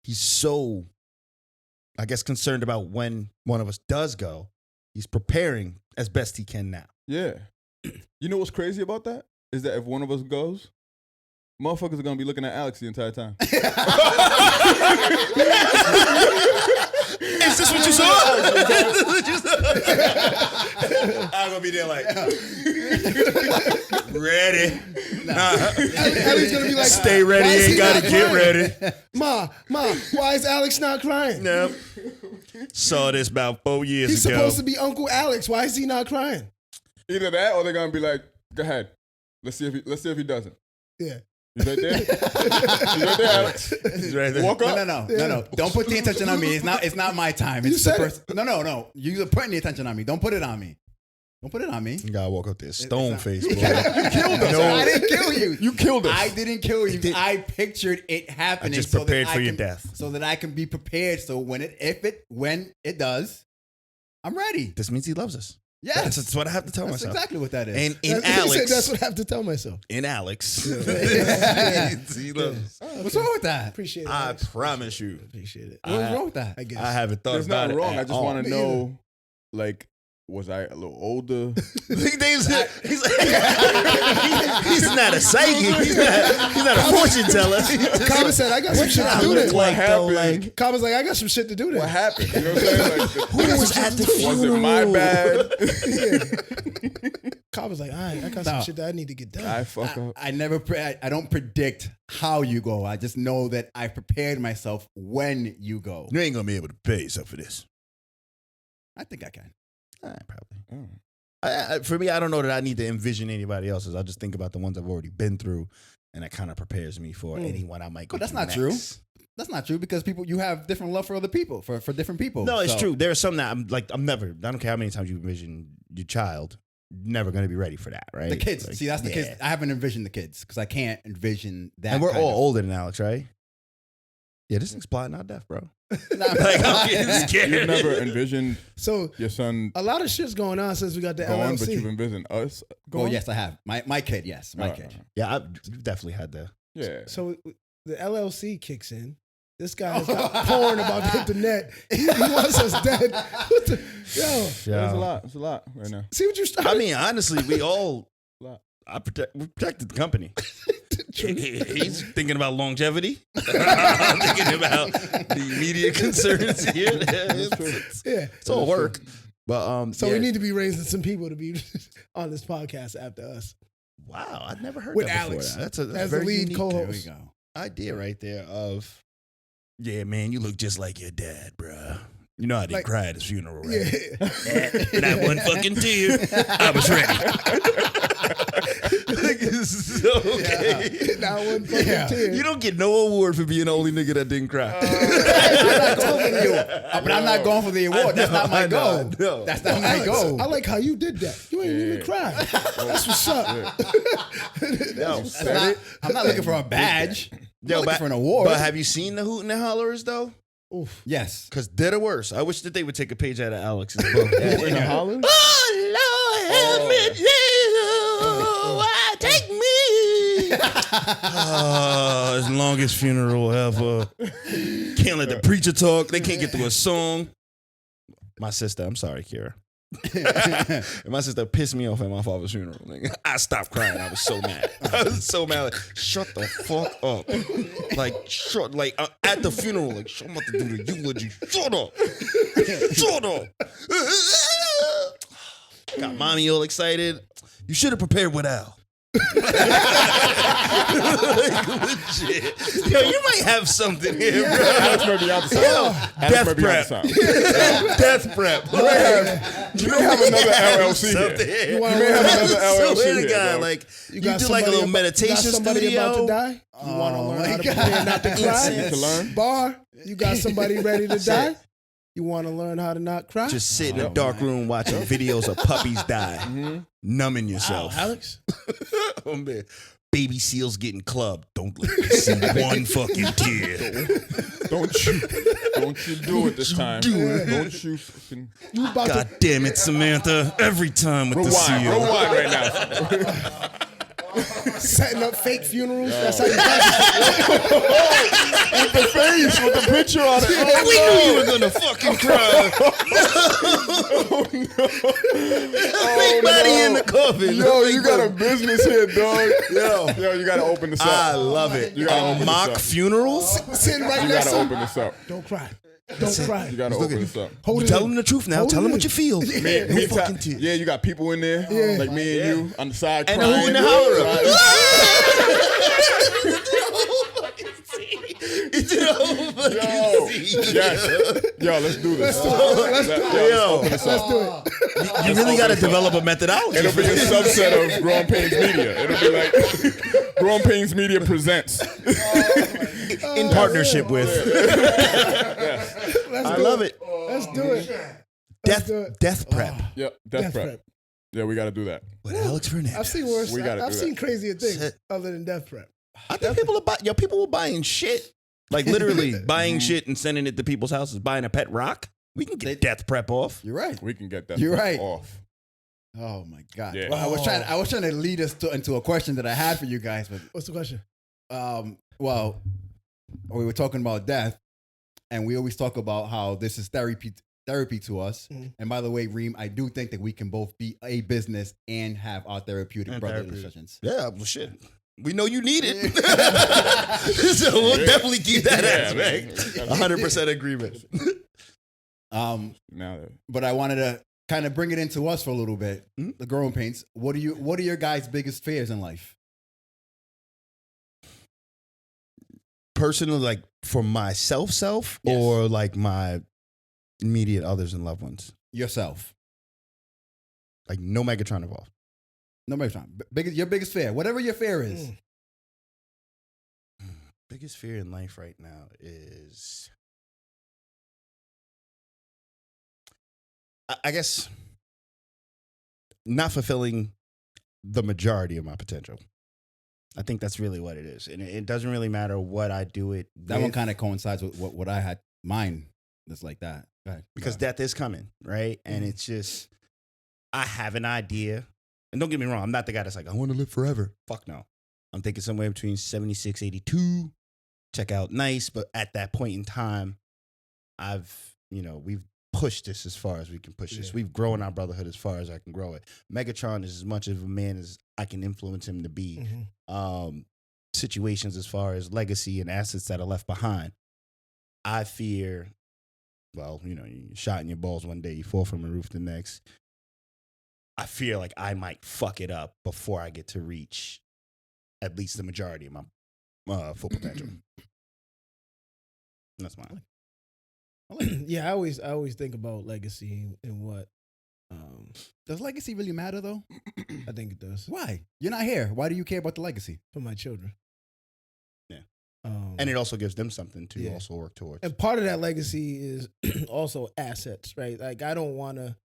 he's so, I guess, concerned about when one of us does go. He's preparing as best he can now. Yeah. You know what's crazy about that? Is that if one of us goes, motherfuckers are going to be looking at Alex the entire time. Is this what you saw? I'm gonna be there like ready. Ellie's gonna be like, Stay "Why ready, is he ain't gotta not get crying? ready. Ma, why is Alex not crying? No. Saw this about 4 years He's ago. supposed to be Uncle Alex. Why is he not crying? Either that or they're going to be like, go ahead. Let's see if he doesn't. Yeah. He's right there. He's right there, Alex. He's right there. Walk up. No. Don't put the attention on me. It's not my time. It's You the said person. No. You're putting the attention on me. Don't put it on me. Don't put it on me. You gotta walk up there, stone not- face, boy. You killed us. I didn't kill you. You killed us. I didn't kill you. I pictured it I happening. just so that prepared I for your can- death. so that I can be prepared. So when it does, I'm ready. This means he loves us. Yes, That's what I have to tell that's myself. exactly what that is. And in He said Alex, that's what I have to tell myself. in Alex, he loves us. What's wrong with that? Appreciate it. I Alex. promise you, Appreciate it. What's wrong with that? I guess. I haven't thought There's about nothing it. wrong. I at just all. want to Me know, like, was I a little older? He's not a psychic. He's not a fortune teller. Kava said, I got some shit to do look today. What like though, happened? like Kava's like, I got some shit to do What today. happened? You know what I'm saying? Like, who was at the was funeral? it my bad? Kava's like, all right, I got some No. shit that I need to get done. I fuck up. I never. I don't predict how you go. I just know that I prepared myself when you go. You ain't gonna be able to pay yourself for this. I think I can. Probably. Oh. For me, I don't know that I need to envision anybody else's. I just think about the ones I've already been through, and that kind of prepares me for anyone I might go. But that's through not true. next. That's not true because you have different love for other people, for different people. No, it's So- true. There are some that I'm never. I don't care how many times you envision your child, never going to be ready for that, right? The kids. Like, See, that's the yeah. kids. I haven't envisioned the kids because I can't envision that. And we're kind all of- older than Alex, right? Yeah, this thing's plotting our death, bro. Nah, Like, I'm getting scared. You've never envisioned So your son a lot of shit's going on since we got the gone, but LLC. you've envisioned us Oh going? yes, I have. My kid. Yes, my kid. Yeah, I've definitely had the. Yeah. So the LLC kicks in. This guy's got porn about the internet. He wants us dead. What the, yo, It's a lot. It's a lot right now. see what you started? I mean, honestly, we all. Lot. We protected the company. He's thinking about longevity. I'm thinking about the immediate concerns here. yeah. It's all work. But So yeah. we need to be raising some people to be on this podcast after us. Wow, I've never heard With that Alex before. That's a as the very lead unique co-host. There we go. idea right there. Of yeah, man, you look just like your dad, bruh. You know I didn't Like- cry at his funeral, right? Yeah. Not one fucking tear. I was ready. Okay. Not one fucking tear. You don't get no award for being the only nigga that didn't cry. But I'm not going for the award. That's not my goal. No. That's not my Alex, goal. I like how you did that. You ain't even cry. That's what's up. No. That's not, I'm not looking for a badge. I'm not looking for an award. But have you seen the Hootin' and Hollerers though? Oof. Yes. Because they're the worst. I wish that they would take a page out of Alex's book. In the Holland? Oh, Lord, help me, Jesus. Take me. His longest funeral ever. Can't let the preacher talk. They can't get through a song. My sister, I'm sorry, Kira. And my sister pissed me off at my father's funeral. Like, I stopped crying. I was so mad. I was so mad. Like, shut the fuck up. Like, at the funeral, like, I'm about to do the eulogy. Shut up. Shut up. Got mommy all excited. You should have prepared with Al. Like, legit. Yo, you might have something here, bro. Alex might be out the side. Death prep. Death prep. You may have another LLC here. You want may have another So LLC the here, guy, bro. like, you got do like a somebody little meditation you got somebody about to studio. die? You want to learn my how to God. prepare not to cry? You can learn. Bar, you got somebody ready to die? You want to learn how to not cry? Just sit in a dark room watching videos of puppies die, numbing yourself. Alex? Oh man, baby seals getting clubbed. Don't let me see one fucking tear. Don't you do it this time. Don't you fucking You about God damn it, Samantha! Every time with the seal. rewind right now. to setting up fake funerals? That's how you practice. With the face, with the picture on it. We knew you were gonna fucking cry. Big body in the coffin. Yo, you got a business here, dog. Yo, you gotta open this up. I love it. You gotta open this Mock up. funerals. Sitting right You next gotta to open him. this up. Don't cry. Don't cry. You gotta open this up. Hold it Tell in. them the truth now. Hold Tell it them in. what you feel. Me No and Ty- fucking tears. yeah, you got people in there, Yeah. like me and you, on the side And crying. the Hootin' and Holler. Yo, yes. Yo, let's do this. Let's do it. Let's open this Let's up. do it. You really got to develop a methodology. It'll be a subset of Growing Pains Media. It'll be like Growing Pains Media presents. in partnership with. I love it. Let's do it. Death prep. Yep, death prep. Yeah, we got to do that. With Alex Fernandez. I've seen worse. We gotta I've do seen that. crazier things Shit. other than death prep. I think people were buying shit. Like literally buying shit and sending it to people's houses, buying a pet rock. We can get death prep off. You're right. We can get that You're prep right. off. Oh my God. Yeah. Well, I was trying to lead us into a question that I had for you guys, but What's the question? well, we were talking about death, and we always talk about how this is therapy to us. Mhm. And by the way, Reem, I do think that we can both be a business and have our therapeutic And brotherly therapeutic. sessions. Yeah, well, shit. We know you need it. So we'll definitely keep that aspect. 100% agreement. Now that But I wanted to kind of bring it into us for a little bit. Mhm. The Growing Pains. What are your guys' biggest fears in life? Personally, like for myself, Yes. or like my immediate others and loved ones. Yourself. Like no Megatron involved. Nobody's trying. Your biggest fear. Whatever your fear is. Biggest fear in life right now is, I guess, not fulfilling the majority of my potential. I think that's really what it is. And it doesn't really matter what I do it That one with, kind of coincides with what I had mine. That's like that. Go ahead. because death is coming, right? And it's just, I have an idea. And don't get me wrong, I'm not the guy that's like, I want to live forever. Fuck no. I'm thinking somewhere between 76, 82. Check out nice. But at that point in time, we've pushed this as far as we can push this. Yeah. We've grown our brotherhood as far as I can grow it. Megatron is as much of a man as I can influence him to be. Situations as far as legacy and assets that are left behind. I fear, well, you shot in your balls one day, you fall from a roof the next. I feel like I might fuck it up before I get to reach at least the majority of my full potential. That's mine. Yeah, I always think about legacy and what. Does legacy really matter though? I think it does Why? You're not here. Why do you care about the legacy? for my children. Yeah. And it also gives them something to also work towards. And part of that legacy is also assets, right? Like I don't want to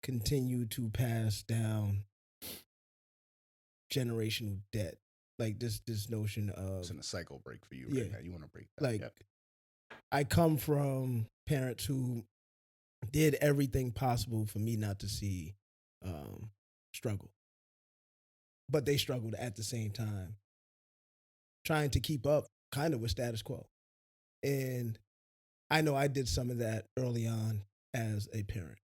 continue to pass down generational debt. Like this notion of It's in a cycle break for you Yeah. right now. You want to break that. like Yep. I come from parents who did everything possible for me not to see struggle. But they struggled at the same time, trying to keep up kind of with status quo. And I know I did some of that early on as a parent.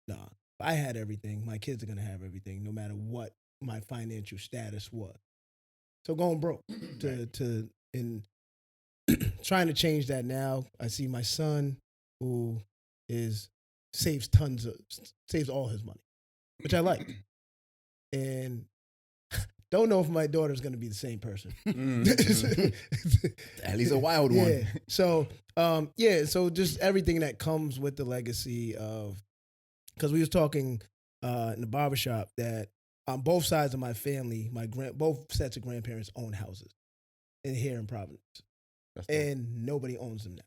Nah, I had everything. My kids are going to have everything, no matter what my financial status was. So going broke and trying to change that now. I see my son who saves all his money, which I like. And don't know if my daughter's going to be the same person. At least a wild one. Yeah. So, so just everything that comes with the legacy of, because we was talking in the barbershop that on both sides of my family, both sets of grandparents own houses here in Providence. And nobody owns them now.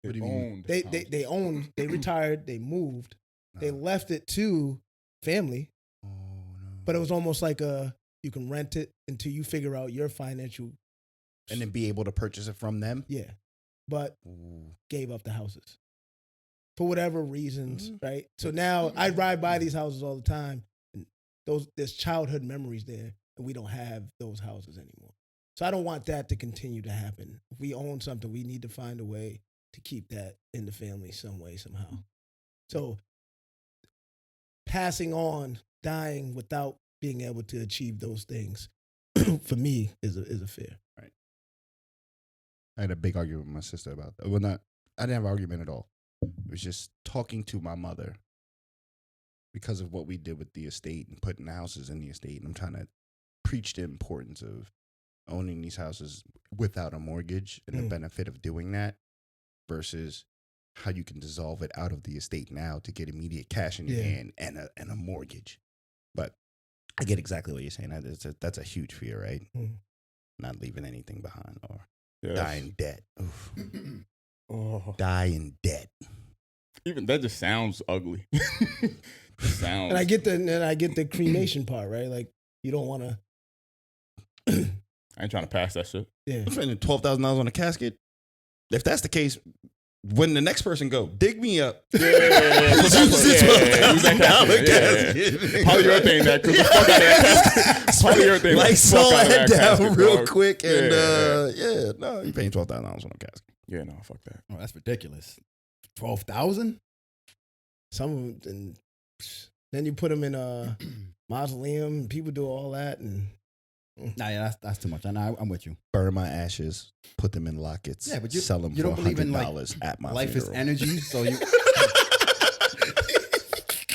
What do you mean? They retired, they moved, they left it to family. Oh, no. But it was almost like you can rent it until you figure out your financial. And then be able to purchase it from them? Yeah. But gave up the houses for whatever reasons, right? So now I ride by these houses all the time. And there's childhood memories there, and we don't have those houses anymore. So I don't want that to continue to happen. If we own something, we need to find a way to keep that in the family some way, somehow. So passing on, dying without being able to achieve those things, for me, is a fear. Right. I had a big argument with my sister about that. Well, I didn't have an argument at all. It was just talking to my mother because of what we did with the estate and putting the houses in the estate. And I'm trying to preach the importance of owning these houses without a mortgage and the benefit of doing that versus how you can dissolve it out of the estate now to get immediate cash in your hand and a mortgage. But I get exactly what you're saying. That's a huge fear, right? Not leaving anything behind or die in debt. Oof. Die in debt. Even that just sounds ugly. Sounds. And I get the cremation part, right? Like you don't want to. I ain't trying to pass that shit. Yeah. I'm spending $12,000 on a casket. If that's the case, when the next person go, dig me up. Yeah. Polyurethane that, because the fuck out of that casket. Polyurethane. Lysol that down casket, real dog. quick. And no, you're paying $12,000 on a casket. Yeah, no, fuck that. Oh, that's ridiculous. 12,000? Some of them, and then you put them in a mausoleum, and people do all that, and Nah, yeah, that's too much. I'm with you. Burn my ashes, put them in lockets, Yeah, but sell them you for don't believe in like $100 at my life funeral. is energy, so you.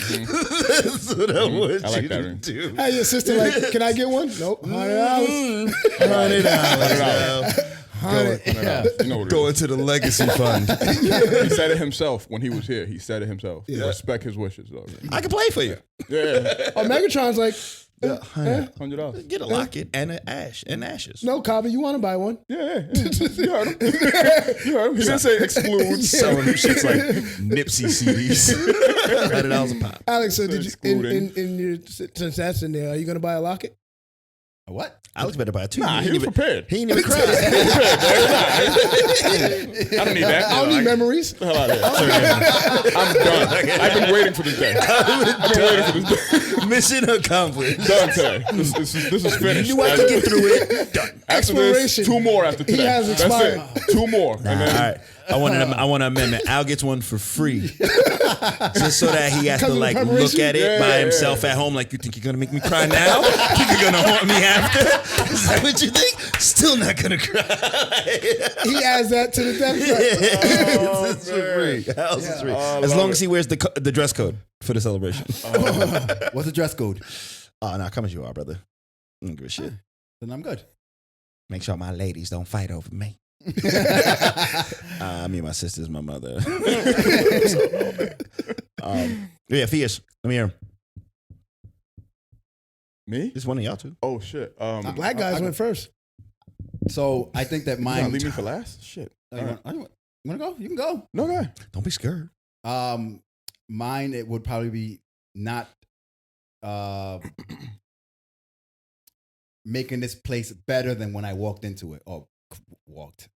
That's what I want I like you that, to Reem. do. hey, your sister, like, can I get one? Nope. $100. $100. You know what it Go is. into the legacy fund. He said it himself when he was here. He said it himself. Yeah. Respect his wishes, though. I can play for you. Yeah. Oh, Megatron's like, $100. Get a locket and an ash and ashes. no, Cobby, you want to buy one? Yeah. You heard him. You heard him. He didn't say exclude. Selling them shits like Nipsey CDs. $100 a pop. Alex, so did you Excluding. in your since that's in there? Are you gonna buy a locket? A what? Alex better buy two. Nah, he was prepared. He ain't even cried. I don't need that. I don't need memories. Hell out of here. I'm done. I've been waiting for this day. I've been waiting for this day. Mission accomplished. Done today. This is finished. You knew I could get through it. Done. After this, Exploration. 2 more after today. He has expired. That's it. 2 more. And All then, right. I want an amendment. Al gets one for free. Just so that he has to Because of the like look preparation? at it by himself at home. Like, you think you're going to make me cry now? Think you're going to haunt me after? Is that what you think? Still not going to cry. He adds that to the death. It's for free. Al's is free. Oh, I As love long it. as he wears the dress code for the celebration. What's the dress code? Oh, no, come as you are, brother. I don't give a shit. Then I'm good. Make sure my ladies don't fight over me. I mean, my sister's my mother. Yeah, Fierce. Let me hear him. Me? It's one of y'all two. Oh shit. The black guys went first. So I think that You mine. gonna leave me for last? Shit. You All right. want to go? You can go. No guy. Don't be scared. Mine, it would probably be not making this place better than when I walked into it. Or walked.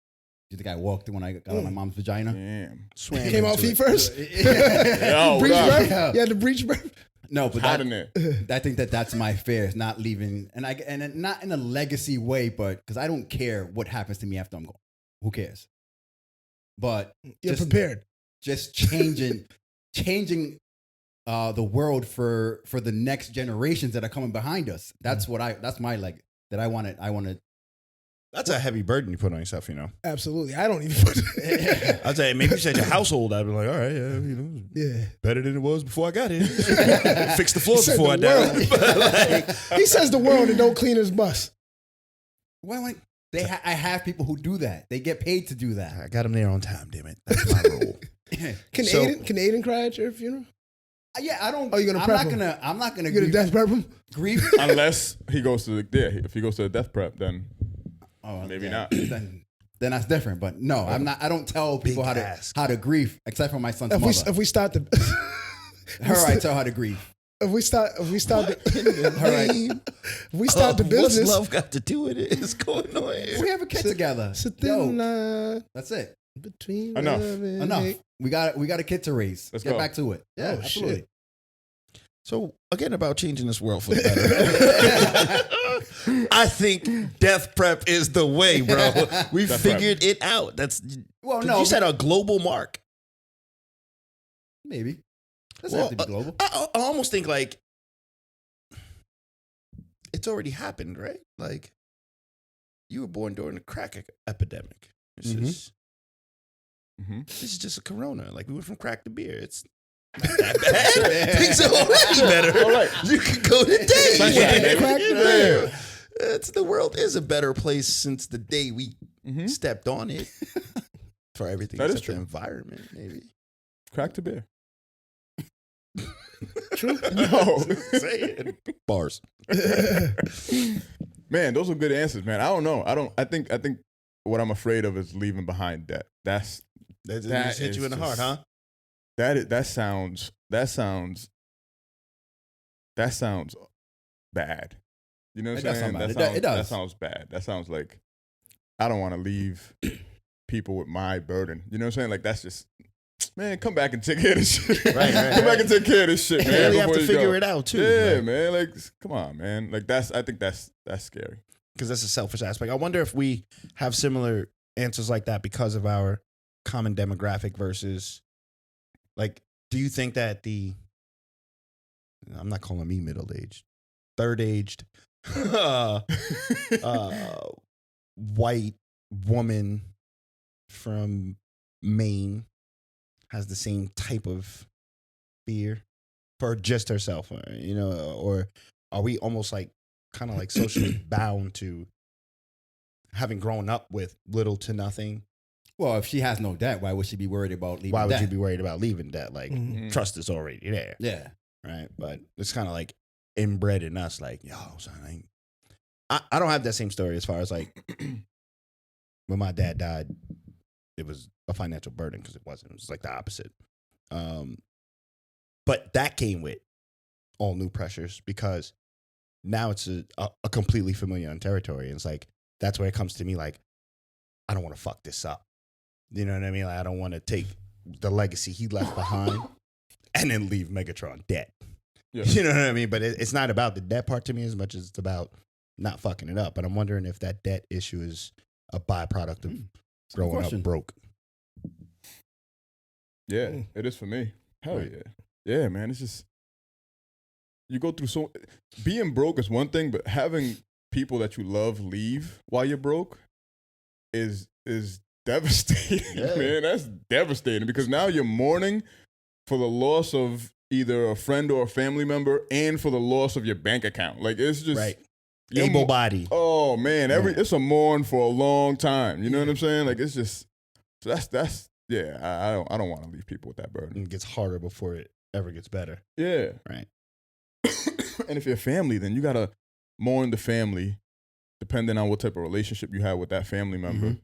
Do you think I walked when I got out of my mom's vagina? Damn. Swam Came into out feet it. first. Yo, Breach what up? birth? Yeah. You had the breach birth? No, but Hot that, in there. I think that that's my fear, is not leaving, and not in a legacy way, but because I don't care what happens to me after I'm gone. Who cares? But You're just, prepared. just changing the world for the next generations that are coming behind us. That's that's my like that I want to. That's a heavy burden you put on yourself, you know. Absolutely. I don't even put I'd say maybe you said your household. I'd be like, all right, yeah, you know, Yeah. better than it was before I got here. Fix the floors He said before I the died. world. But, like, He says the world and don't clean his bus. Well, I have people who do that. They get paid to do that. I got him there on time, damn it. That's my rule. Can So- Aiden cry at your funeral? Yeah, I don't. Oh, you're gonna prep him? I'm not gonna You gonna grieve. death prep him? grief. Unless he goes to if he goes to the death prep, then Oh, Maybe yeah. not. Then that's different. But no, I'm not. I don't tell people Big ask. how to grieve, except for my son's If mother. we start the Her, I tell how to grieve. if we start the What's business. love got to do with it? It's going on We here. have a kid together. It's a Yo, thin line that's it. between Enough. love and Enough. hate. We got a kid to raise. Let's Get go. back to it. Yeah, Oh, absolutely. shit. So again, about changing this world for the better. I think death prep is the way, bro. We Death figured it out. That's Well, no, you said a global mark. maybe. Doesn't Well, have to be global. I almost think like it's already happened, right? Like you were born during the crack epidemic. This Mhm. is Mhm. this is just a corona. Like we went from crack to beer. It's not that bad. Things are already better. All right. You could go today. Sunshine, baby. Crack to Yeah. The world is a better place since the day we Mhm. stepped on it. For everything That is except the true. environment, maybe. Crack to beer. True. No. Saying. Bars. Man, those are good answers, man. I don't know. I think what I'm afraid of is leaving behind debt. That That just hit you is in the heart, just- huh? that sounds bad. You know what It I'm does saying? sound bad. That It does. That sounds bad. That sounds like I don't want to leave people with my burden. You know what I'm saying? Like that's just man, come back and take care of this shit. Right, Come back and take care of this shit, You man. really have before to you figure go. it out too. Yeah, man. Like, come on, man. Like I think that's scary. Because that's a selfish aspect. I wonder if we have similar answers like that because of our common demographic versus, like, do you think that I'm not calling me middle-aged, third-aged, white woman from Maine has the same type of fear for just herself, or are we almost like kind of like socially bound to having grown up with little to nothing? Well, if she has no debt, why would she be worried about leaving Why would debt? you be worried about leaving debt? Like Mhm. trust is already there, Yeah. right? But it's kind of like inbred in us, like, yo, son, I don't have that same story as far as like when my dad died, it was a financial burden because it wasn't. It was like the opposite. But that came with all new pressures because now it's a completely familiar territory. And it's like, that's where it comes to me like, I don't want to fuck this up. You know what I mean? Like, I don't want to take the legacy he left behind and then leave Megatron dead. Yeah. You know what I mean? But it's not about the debt part to me as much as it's about not fucking it up. But I'm wondering if that debt issue is a byproduct of growing up question. broke. Yeah, it is for me. Hell Right. yeah. Yeah, man. It's just you go through being broke is one thing, but having people that you love leave while you're broke is devastating, Yeah. man. That's devastating because now you're mourning for the loss of either a friend or a family member and for the loss of your bank account. Like it's just Right. able body. Oh man, it's a mourn for a long time. You know what I'm saying? Like it's just that's yeah. I don't want to leave people with that burden. It gets harder before it ever gets better. Yeah, right. And if you're family, then you gotta mourn the family, depending on what type of relationship you have with that family member. Mm-hmm.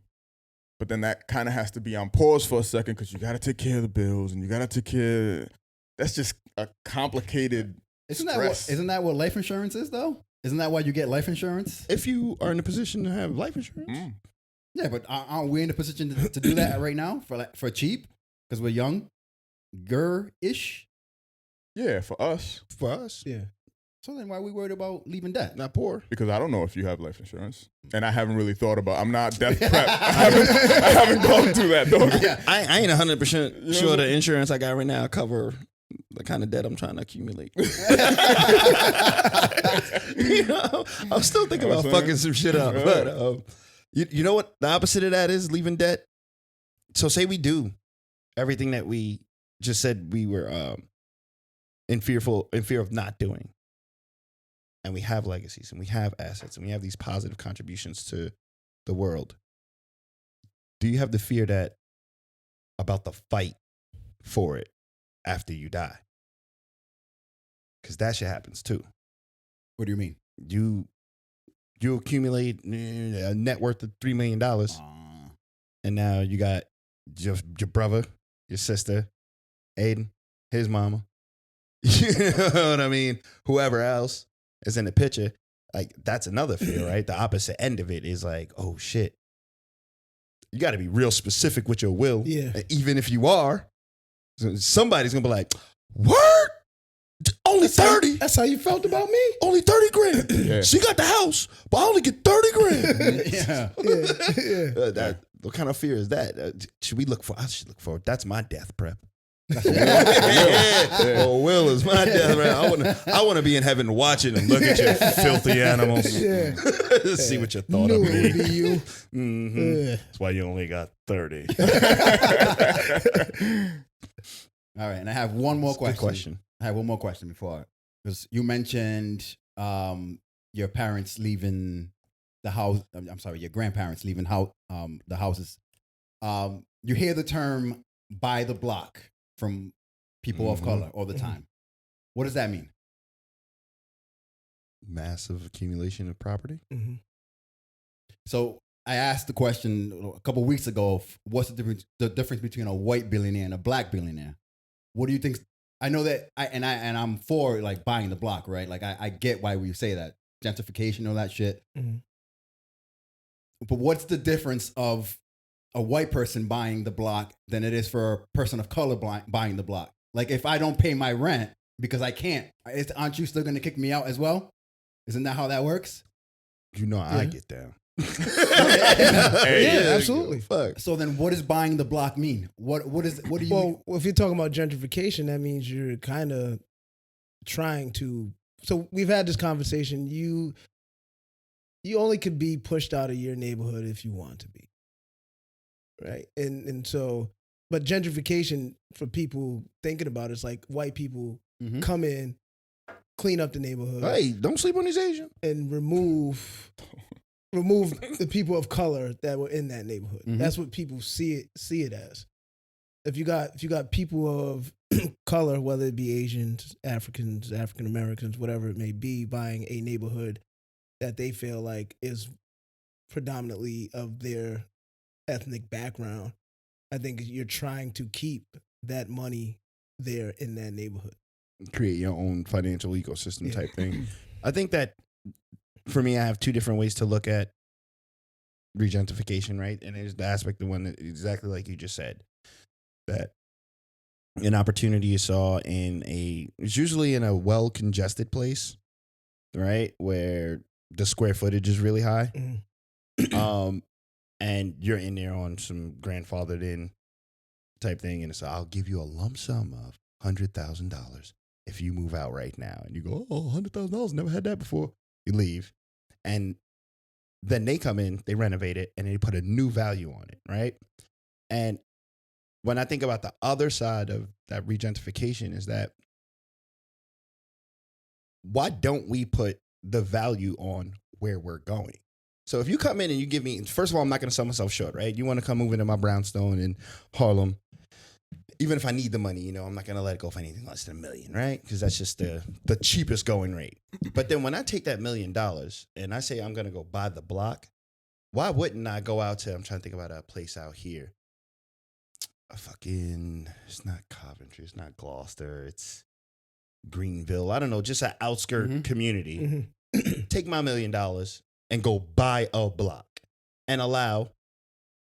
But then that kind of has to be on pause for a second because you gotta take care of the bills and you gotta take care. That's just a complicated. Isn't that what life insurance is though? Isn't that why you get life insurance? If you are in a position to have life insurance. Yeah, but aren't we in a position to do that right now for cheap? Because we're young, ish. Yeah, for us. For us, Yeah. So then why are we worried about leaving debt? not poor. Because I don't know if you have life insurance, and I haven't really thought about. I'm not death prep. I haven't gone through that though. Yeah. I ain't 100% sure the insurance I got right now cover the kind of debt I'm trying to accumulate. I'm still thinking about fucking some shit up. But you know what the opposite of that is? Leaving debt. So say we do everything that we just said we were in fear of not doing. And we have legacies and we have assets and we have these positive contributions to the world. Do you have the fear about the fight for it after you die? Because that shit happens too. What do you mean? You accumulate a net worth of $3 million, and now you got your brother, your sister, Aiden, his mama. You know what I mean? Whoever else is in the picture. Like, that's another fear, right? The opposite end of it is like, oh shit. You got to be real specific with your will. Yeah. Even if you are, somebody's going to be like, word? Only 30. That's how you felt about me? Only 30 grand. Yeah. She got the house, but I only get 30 grand. Yeah. What kind of fear is that? Should we look for? I should look for. That's my death prep. Oh, will is my death prep. I want to be in heaven watching and look at your filthy animals. Yeah. See what you thought Knew of it would me. be you. Mm-hmm. Yeah. That's why you only got 30. All right, and I have one more Good question. I have one more question because you mentioned your parents leaving the house. I'm sorry, your grandparents leaving the houses. You hear the term "buy the block" from people of color all the time. What does that mean? Massive accumulation of property. Mm-hmm. So I asked the question a couple of weeks ago: what's the difference between a white billionaire and a black billionaire? What do you think? I know that I'm for like buying the block, right? Like I get why we say that, gentrification, all that shit. Mm-hmm. But what's the difference of a white person buying the block than it is for a person of color buying the block? Like if I don't pay my rent because I can't, aren't you still going to kick me out as well? Isn't that how that works? You know, I get down. Yeah, absolutely. Fuck. So then what does buying the block mean? What do you Well, if you're talking about gentrification, that means you're kind of trying to. So we've had this conversation. You only could be pushed out of your neighborhood if you want to be, right? And so, but gentrification for people thinking about it's like white people come in, clean up the neighborhood. Hey, don't sleep on these Asians. And remove the people of color that were in that neighborhood. Mm-hmm. That's what people see it as. If you got people of color, whether it be Asians, Africans, African Americans, whatever it may be, buying a neighborhood that they feel like is predominantly of their ethnic background, I think you're trying to keep that money there in that neighborhood. Create your own financial ecosystem type thing. I think that for me, I have two different ways to look at regentification, right? And there's the aspect of one that exactly like you just said, that an opportunity you saw it's usually in a well-congested place, right? Where the square footage is really high. Mm-hmm. And you're in there on some grandfathered in type thing. And it's, I'll give you a lump sum of $100,000 if you move out right now. And you go, oh, $100,000, never had that before. You leave. And then they come in, they renovate it, and they put a new value on it, right? And when I think about the other side of that regentification is that why don't we put the value on where we're going. So if you come in and you give me, first of all, I'm not going to sell myself short, right? You want to come move into my brownstone in Harlem. Even if I need the money, you know, I'm not going to let it go for anything less than $1 million, right? Because that's just the cheapest going rate. But then when I take that $1 million and I say I'm going to go buy the block, why wouldn't I go out to, I'm trying to think about a place out here. It's not Coventry, it's not Gloucester, it's Greenville. I don't know, just an outskirt community. Take my $1 million and go buy a block and allow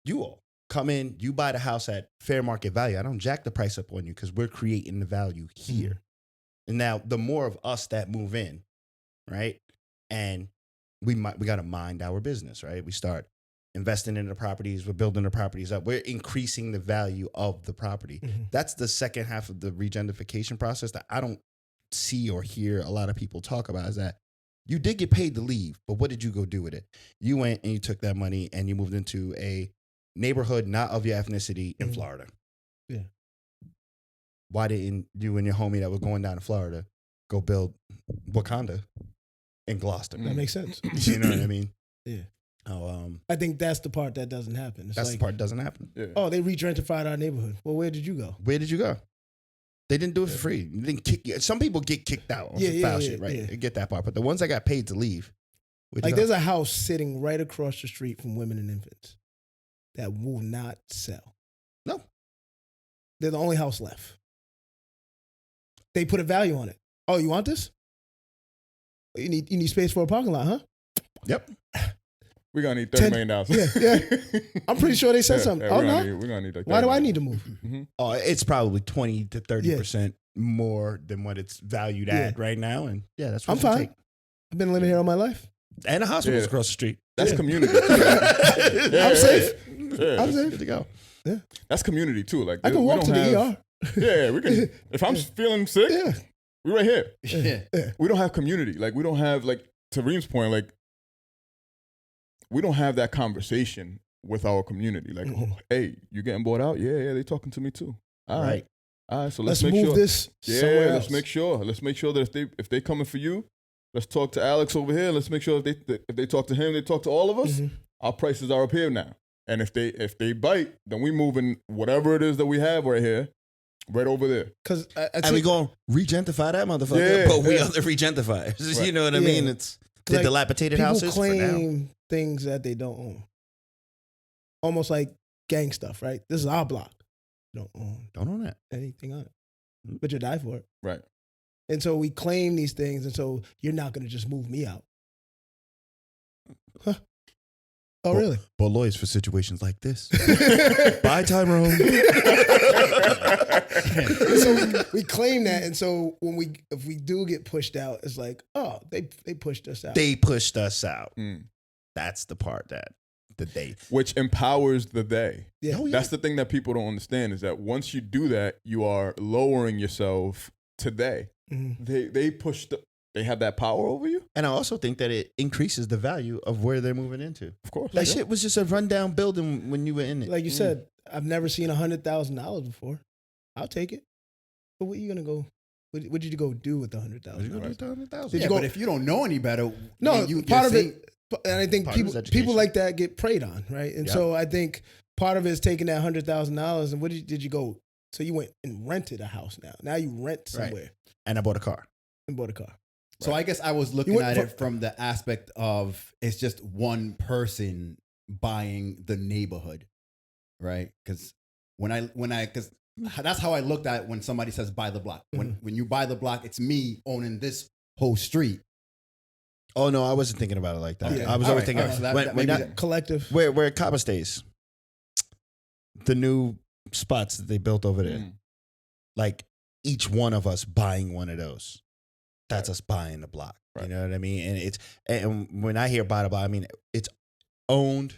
you all come in, you buy the house at fair market value. I don't jack the price up on you because we're creating the value here. And now the more of us that move in, right? And we got to mind our business, right? We start investing in the properties. We're building the properties up. We're increasing the value of the property. That's the second half of the regentrification process that I don't see or hear a lot of people talk about, is that you did get paid to leave, but what did you go do with it? You went and you took that money and you moved into a neighborhood not of your ethnicity in Florida. Yeah. Why didn't you and your homie that was going down to Florida go build Wakanda in Gloucester? That makes sense. You know what I mean? Yeah. Oh, I think that's the part that doesn't happen. It's that's like, the part that doesn't happen. Yeah. oh, they regentrified our neighborhood. Well, where did you go? Where did you go? They didn't do it for free. You didn't kick you. Some people get kicked out on some foul shit, right? Yeah. I get that part. But the ones that got paid to leave, Like there's a house sitting right across the street from Women and Infants that will not sell. No. They're the only house left. They put a value on it. Oh, you want this? You need space for a parking lot, huh? Yep. We're going to need $30 million. Yeah. I'm pretty sure they said something. Yeah, Oh, we're no. going to need like Why do I $30 need to move? Oh, it's probably 20 to 30% more than what it's valued at right now. And yeah, that's what I'm fine. I've been living here all my life. And the hospital's across the street. That's community. I'm safe. Yeah. I'm safe. Good to go. Yeah. That's community too. Like I can walk to the ER. Yeah, we can. If I'm feeling sick, Yeah. we right here. Yeah. We don't have community. Like we don't have, like, to Reem's point, like we don't have that conversation with our community. Like, oh, hey, you getting bought out? Yeah, they talking to me too. All right. So let's make move sure this somewhere else. let's make sure that if they coming for you, let's talk to Alex over here. Let's make sure if they talk to him, they talk to all of us. Our prices are up here now. And if they bite, then we moving whatever it is that we have right here, right over there. Because And we going to regentify that motherfucker. Yeah, but we are the regentrifiers. Right. You know what I mean? It's the Like, dilapidated people houses for now. claim things that they don't own. Almost like gang stuff, right? This is our block. You don't own that. anything on it. But you die for it. Right. And so we claim these things, and so you're not going to just move me out. Huh? Oh, really? But lawyers for situations like this. Bye, Tyrone. So we claim that, and so if we do get pushed out, it's like, oh, they pushed us out. They pushed us out. That's the part that they. Which empowers the they. Yeah. Oh, yeah. That's the thing that people don't understand, is that once you do that, you are lowering yourself to they. They push they have that power over you. And I also think that it increases the value of where they're moving into. Of course. That shit was just a rundown building when you were in it. Like you said, I've never seen $100,000 before. I'll take it. But what are you gonna go? What did you go do with the $100,000? Yeah, but if you don't know any better, No, you're part of saying- it, and I think Part of it is education. people like that get preyed on, right? And so I think part of it is taking that $100,000 and what did you go? So you went and rented a house now. Now you rent somewhere And I bought a car. and bought a car. So I guess I was looking went at it from the aspect of it's just one person buying the neighborhood, right? Because because that's how I looked at it when somebody says buy the block. When you buy the block, it's me owning this whole street. Oh no, I wasn't thinking about it like that. Okay. I was All always right, thinking all right, so that- when maybe that- that- Collective. where Cabo stays, the new spots that they built over there, like each one of us buying one of those. That's us buying the block. Right. You know what I mean? And when I hear buy the block, I mean it's owned,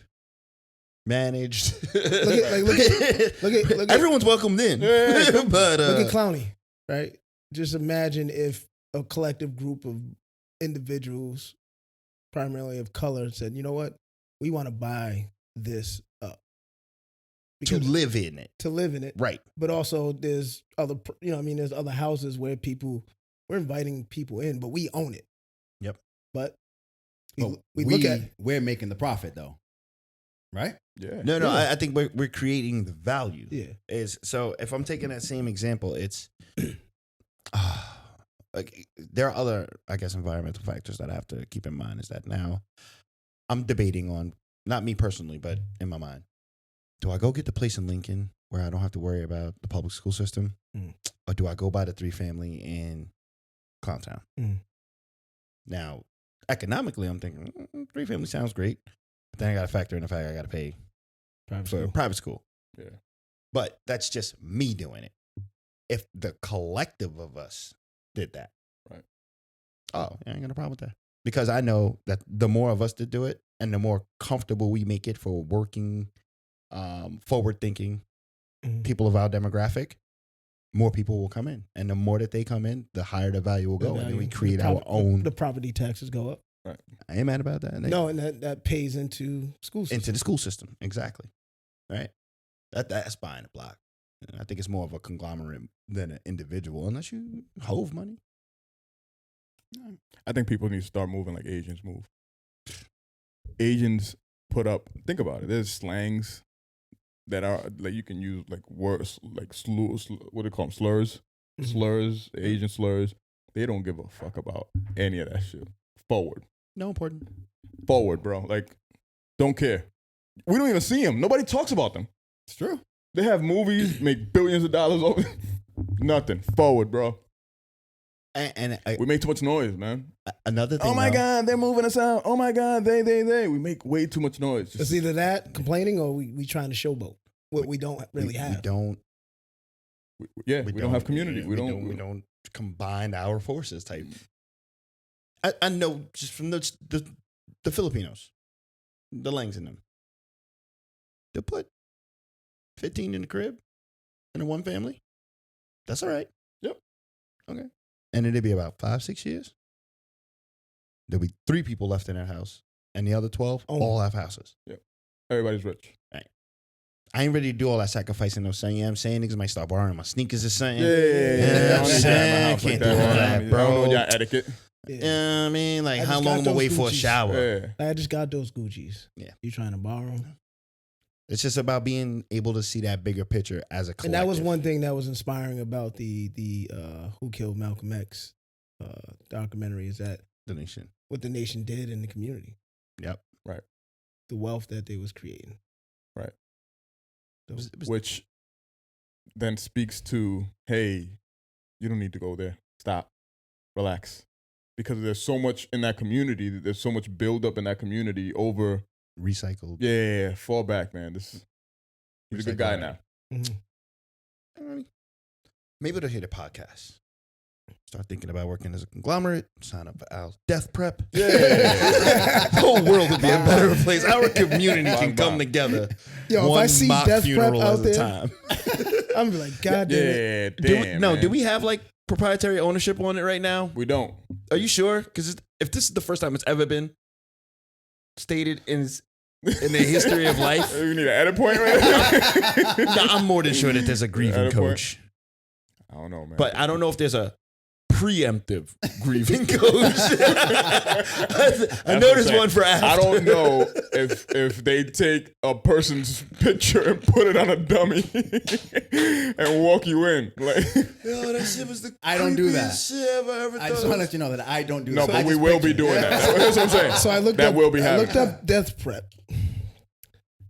managed. Look at Everyone's welcomed in. But look at Clowney, right? Just imagine if a collective group of individuals, primarily of color, said, you know what? We want to buy this up. to live in it. To live in it. Right. But also there's other, there's other houses where we're inviting people in, but we own it. Yep. But But we look at we're making the profit though, right? Yeah. No, Yeah. I think we're creating the value. yeah. Is so if I'm taking that same example, it's like there are other, I guess, environmental factors that I have to keep in mind. Is that now I'm debating on, not me personally, but in my mind, do I go get the place in Lincoln where I don't have to worry about the public school system, or do I go buy the 3-family in Clowntown? Now, economically, I'm thinking 3-family sounds great, but then I got to factor in the fact I got to pay for private school. Yeah. But that's just me doing it. If the collective of us did that, right? Oh, I ain't got a problem with that. Because I know that the more of us that do it and the more comfortable we make it for working, forward-thinking people of our demographic, more people will come in. And the more that they come in, the higher the value will go. And then we create our own. The property taxes go up. Right. I ain't mad about that. And that pays into school system. Into the school system. Exactly. Right? That's buying a block. I think it's more of a conglomerate than an individual, unless you hove money. I think people need to start moving like Asians move. Asians put up, think about it, there's slangs that are, like, you can use, like, words, like, what do they call them, slurs, Asian slurs. They don't give a fuck about any of that shit. Forward. No important. Forward, bro. Like, don't care. We don't even see them. Nobody talks about them. It's true. They have movies, make billions of dollars over. Nothing. Forward, bro. And we make too much noise, man. Another thing. Oh my God, they're moving us out. Oh my God, they. We make way too much noise. It's either that, complaining, or we trying to showboat what we don't really have. We don't. We don't have community. We don't combine our forces type. I know just from the Filipinos, the Langs in them. They'll put 15 in the crib in a 1-family. That's all right. Yep. Okay. And it'd be about 5-6 years. There'll be 3 people left in that house, and the other 12 all have houses. Yep. Everybody's rich. Right. I ain't ready to do all that sacrificing. No saying. Yeah, I'm saying niggas might start borrowing my sneakers or something. Yeah. I'm saying. Can't do all that, bro. I don't know y'all etiquette. Yeah, I mean, like, I how just long got I'm gonna wait those for a Gucci's. shower? Yeah. I just got those Gucci's. Yeah. You trying to borrow them? It's just about being able to see that bigger picture as a collective. And that was one thing that was inspiring about the Who Killed Malcolm X documentary, is that the nation. what the nation did in the community. Yep. Right. The wealth that they was creating. Right. So, Which then speaks to, hey, you don't need to go there. Stop. Relax. Because there's so much in that community, there's so much buildup in that community over Recycled. Yeah, fall back, man. He's a good guy now. mm-hmm. Maybe they'll hear the podcast. Start thinking about working as a conglomerate. Sign up for Al's death prep. Yeah. The whole world would be a better place. Our community can come together. Yo, if I see mock death prep funeral out at a there, time. I'm gonna be like, God damn it. Yeah, damn. Man. Do we have like proprietary ownership on it right now? We don't. Are you sure? Because if this is the first time it's ever been stated in the history of life, You need an edit point right now? no, I'm more than sure that there's a grieving Edit point? coach. I don't know, man. But I don't know if there's a preemptive grieving coach. I know there's one for after. I don't know if they take a person's picture and put it on a dummy and walk you in. Like, Yo, that shit was the I don't do that. creepiest shit I've ever I just done. want to let you know that I don't do no, that. but I we just will be picture it. doing that. That's what I'm saying. So I looked that up. will be I happening. looked up death prep.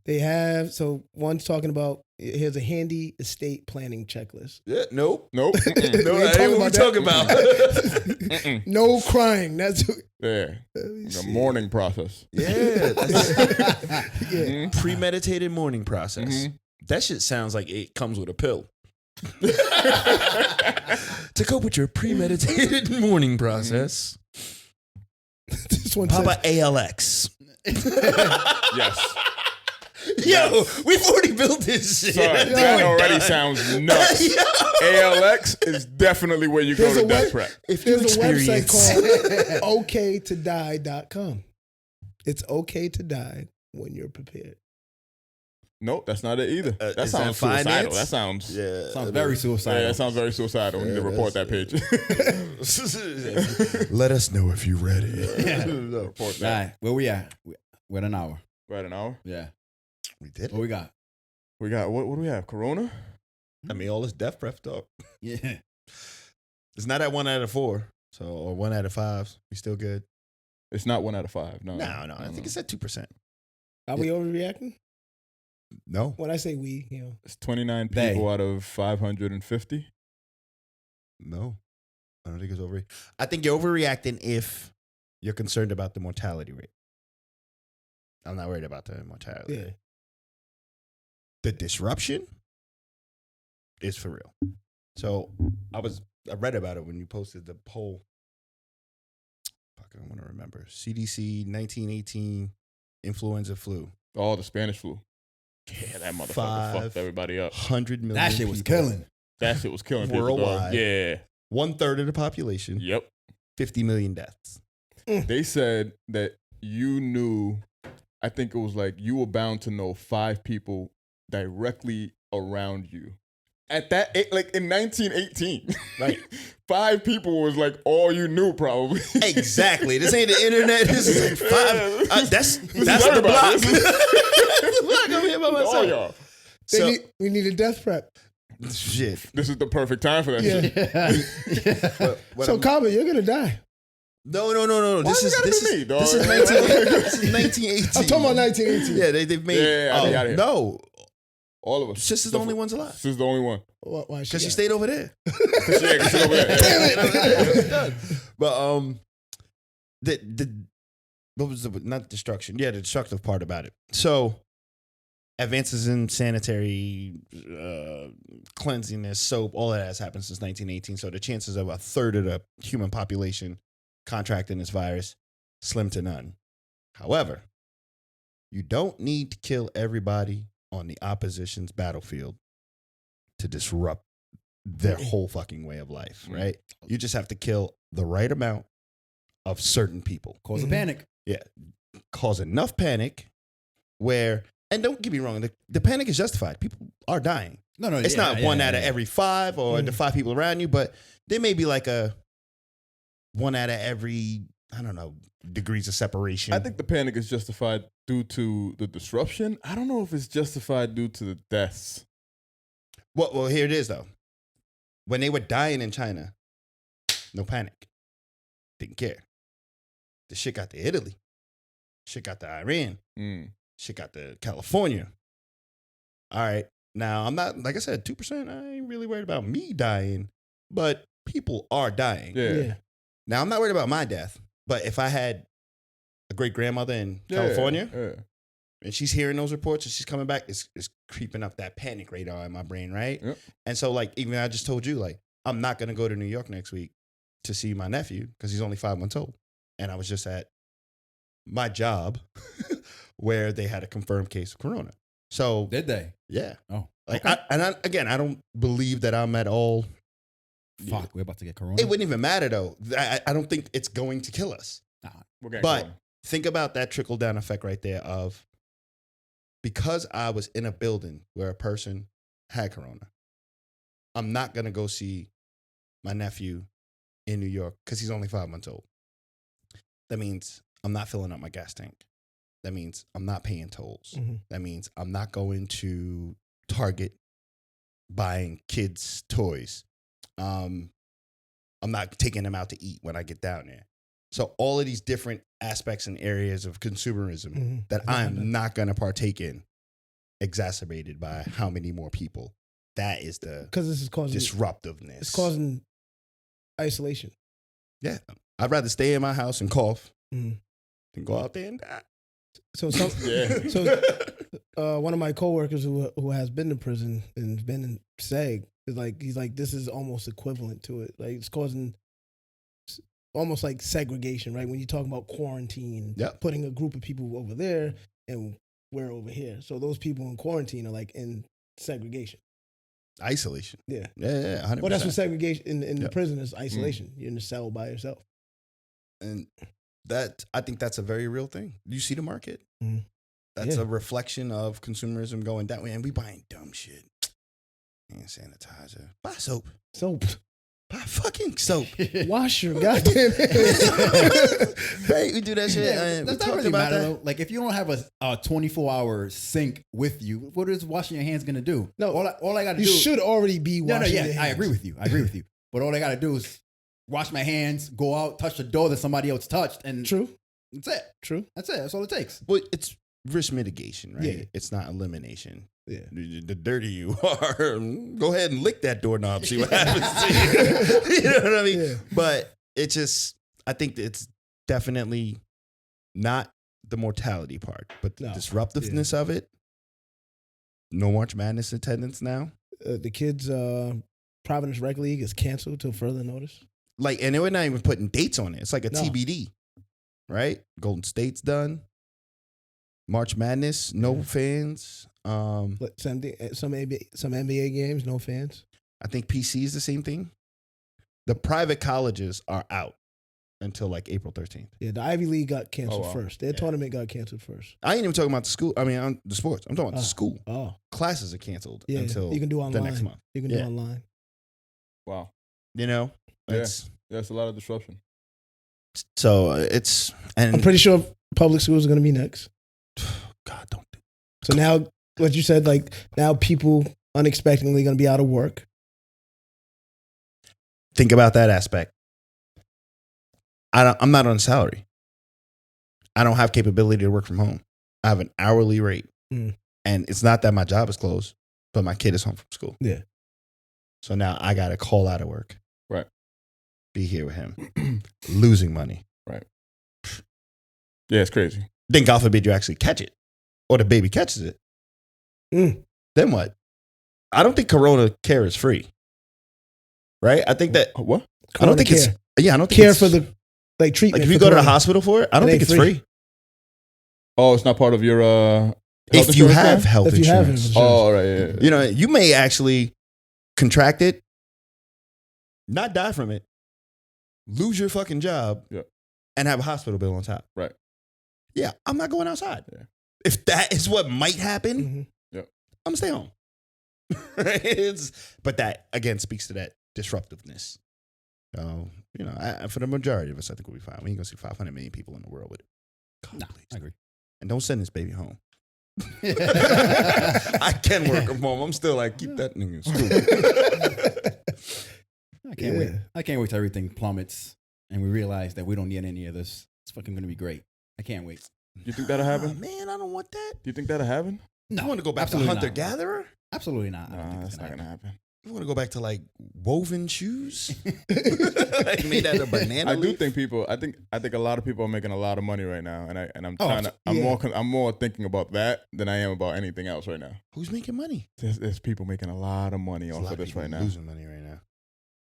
They have, so one's talking about, here's a handy estate planning checklist. Yeah, nope. Nope. No, ain't that ain't what we talking about. No crying. That's Yeah. The mourning process. Yeah. yeah. Premeditated mourning process. Mhm. That shit sounds like it comes with a pill. To cope with your premeditated mourning process, This one how says, about ALX? Yes. Yo, we've already built this shit. Son, I think that we're already done. sounds nuts. Yo. ALX is definitely where you go There's to a death web- prep. If you there's a website experience, called okaytodie.com. It's okay to die when you're prepared. Nope, that's not it either. That Is sounds that suicidal. finance? That sounds. Yeah. Sounds very suicidal. Yeah, that sounds very suicidal. We need to report that page. Let us know if you read it. Report All that. right, where we at? We're at an hour. Right, an hour. Yeah. We did What it. we got? We got what do we have? Corona? I mean, all this death prep talk. Yeah. It's not at 1 out of 4, so or 1 out of 5. We still good. It's not 1 out of 5. No. No. I think it's at 2%. Are we overreacting? No. When I say we, It's 29 They. people out of 550. No. I don't think it's over. I think you're overreacting if you're concerned about the mortality rate. I'm not worried about the mortality. yeah. The disruption is for real. So I read about it when you posted the poll. Fuck, I don't want to remember. CDC 1918 influenza flu. Oh, the Spanish flu. Yeah, that motherfucker fucked everybody up. 100 million. That shit was people. killing. That shit was killing people. dog. Worldwide. Yeah. 1/3 of the population. Yep. 50 million deaths. They said that you knew, I think it was like you were bound to know 5 people directly around you. At that, like in 1918, Right. 5 people was like all you knew probably. Exactly. This ain't the internet. This is like 5. That's is the everybody. block. This The block over here by All myself. y'all. So, we need a death prep. shit. This is the perfect time for that Yeah. shit. What So, I'm- Common, you're gonna die. No. Why This you is gotta this be is me, dog? this is 1918. I'm talking about 1918. Yeah, they've made. Yeah, I got it. No, All of us. Sis is the only ones alive Sis is the only one. Why because she got- stayed over there. Yeah, 'cause she over there. Damn it! But the what was the not destruction? Yeah, the destructive part about it. So advances in sanitary cleanliness, soap, all of that has happened since 1918. So the chances of 1/3 of the human population contracting this virus slim to none. However, you don't need to kill everybody on the opposition's battlefield to disrupt their whole fucking way of life, right? You just have to kill the right amount of certain people. Cause a panic. Yeah. Cause enough panic where, and don't get me wrong, the panic is justified. People are dying. No, It's not 1 out of every 5 or the 5 people around you, but there may be like a 1 out of every, I don't know, degrees of separation. I think the panic is justified due to the disruption. I don't know if it's justified due to the deaths. Well, here it is though. When they were dying in China, no panic. Didn't care. The shit got to Italy. Shit got to Iran. Mm. Shit got to California. All right. Now, I'm not, like I said, 2%. I ain't really worried about me dying, but people are dying. Yeah. Now, I'm not worried about my death, but if I had a great grandmother in California Yeah. and she's hearing those reports and she's coming back, it's creeping up that panic radar in my brain, right? Yep. And so, like, even I just told you, like, I'm not going to go to New York next week to see my nephew because he's only 5 months old. And I was just at my job where they had a confirmed case of corona. So, Did they? yeah. Oh, Like, okay. I don't believe that I'm at all. Fuck, we're about to get corona. It wouldn't even matter, though. I don't think it's going to kill us. We're getting But going. think about that trickle down effect right there of because I was in a building where a person had corona, I'm not going to go see my nephew in New York because he's only 5 months old. That means I'm not filling up my gas tank. That means I'm not paying tolls. Mhm. That means I'm not going to Target buying kids' toys. I'm not taking them out to eat when I get down there. So all of these different aspects and areas of consumerism Mhm. that I'm not going to partake in, exacerbated by how many more people. That is the Because this is causing disruptiveness. it's causing isolation. Yeah. I'd rather stay in my house and cough Mhm. than go out there and die. So some, Yeah. so one of my coworkers who has been to prison and been in SAG is like he's like this is almost equivalent to it. Like it's causing almost like segregation, right? When you talk about quarantine, Yep. putting a group of people over there and we're over here. So those people in quarantine are like in segregation. Isolation. Yeah. Yeah, 100%. Well, that's what segregation in the Yep. prison is isolation. You're in the cell by yourself. And that, I think that's a very real thing. You see the market? Mhm. That's a reflection of consumerism going that way, and we buying dumb shit. Hand sanitizer, buy soap, buy fucking soap. Wash your goddamn hands. Right, we do that shit. Yeah, we that's not talked really about matter that. though. Like if you don't have a 24-hour sink with you, what is washing your hands gonna do? No, all I gotta You do. should already be washing your hands. I agree with you. But all I gotta do is wash my hands, go out, touch the door that somebody else touched, and True. that's it. True. That's it. That's all it takes. Well, it's risk mitigation, right? Yeah. It's not elimination. Yeah. The dirtier you are, go ahead and lick that doorknob, see what happens to you. You know what I mean? Yeah. But it just, I think it's definitely not the mortality part, but the No. disruptiveness of it. No March Madness attendance now. The kids' Providence Rec League is canceled till further notice. Like, and they were not even putting dates on it. It's like a No. TBD, right? Golden State's done. March Madness, no fans. But some NBA games, no fans. I think PC is the same thing. The private colleges are out until like April 13th. Yeah, the Ivy League got canceled wow. first. Their tournament got canceled first. I ain't even talking about the school. I mean, the sports. I'm talking about the school. Oh, Classes are canceled yeah. until You can do the online. next month. You can do online. Wow. You know, Yeah. it's That's a lot of disruption. so it's and I'm pretty sure public schools are going to be next. God, don't. So now, what you said, like now people unexpectedly going to be out of work. Think about that aspect. I'm not on salary. I don't have capability to work from home. I have an hourly rate. Mm. And it's not that my job is closed, but my kid is home from school. Yeah. So now I got to call out of work. Right. Be here with him. Losing money. Yeah, it's crazy. Then God forbid you actually catch it. Or the baby catches it. Mm. Then what? I don't think Corona care is free. Right? I think that What? I don't think care. it's I don't think Care it's, for the treatment. like if you for go to the corona. hospital for it, I don't It think ain't it's free. Oh, it's not part of your health If you insurance have plan? health If you have insurance. insurance. Oh, all right. Yeah, yeah. You know, you may actually contract it, not die from it, lose your fucking job, Yeah. and have a hospital bill on top. Right. Yeah, I'm not going outside. Yeah. If that is what might happen, Mhm. I'm gonna stay home. But that again speaks to that disruptiveness. So, you know, for the majority of us, I think we'll be fine. We ain't gonna see 500 million people in the world with it. God, Nah, please. I agree. And don't send this baby home. I can work from home. I'm still like, keep that nigga in school. I can't wait. I can't wait till everything plummets and we realize that we don't need any of this. It's fucking gonna be great. I can't wait. You think that'll happen? Man, I don't want that. Do you think that'll happen? You want to go back absolutely to not. hunter-gatherer? Absolutely not. I don't Nah, think that's it's not gonna gonna happen. happen. You want to go back to like woven shoes? Like made out of banana I do leaf? think people. I think a lot of people are making a lot of money right now, and I'm Oh, trying to. yeah. I'm more thinking about that than I am about anything else right now. Who's making money? There's people making a lot of money There's a off lot of of this people right now. losing money right now.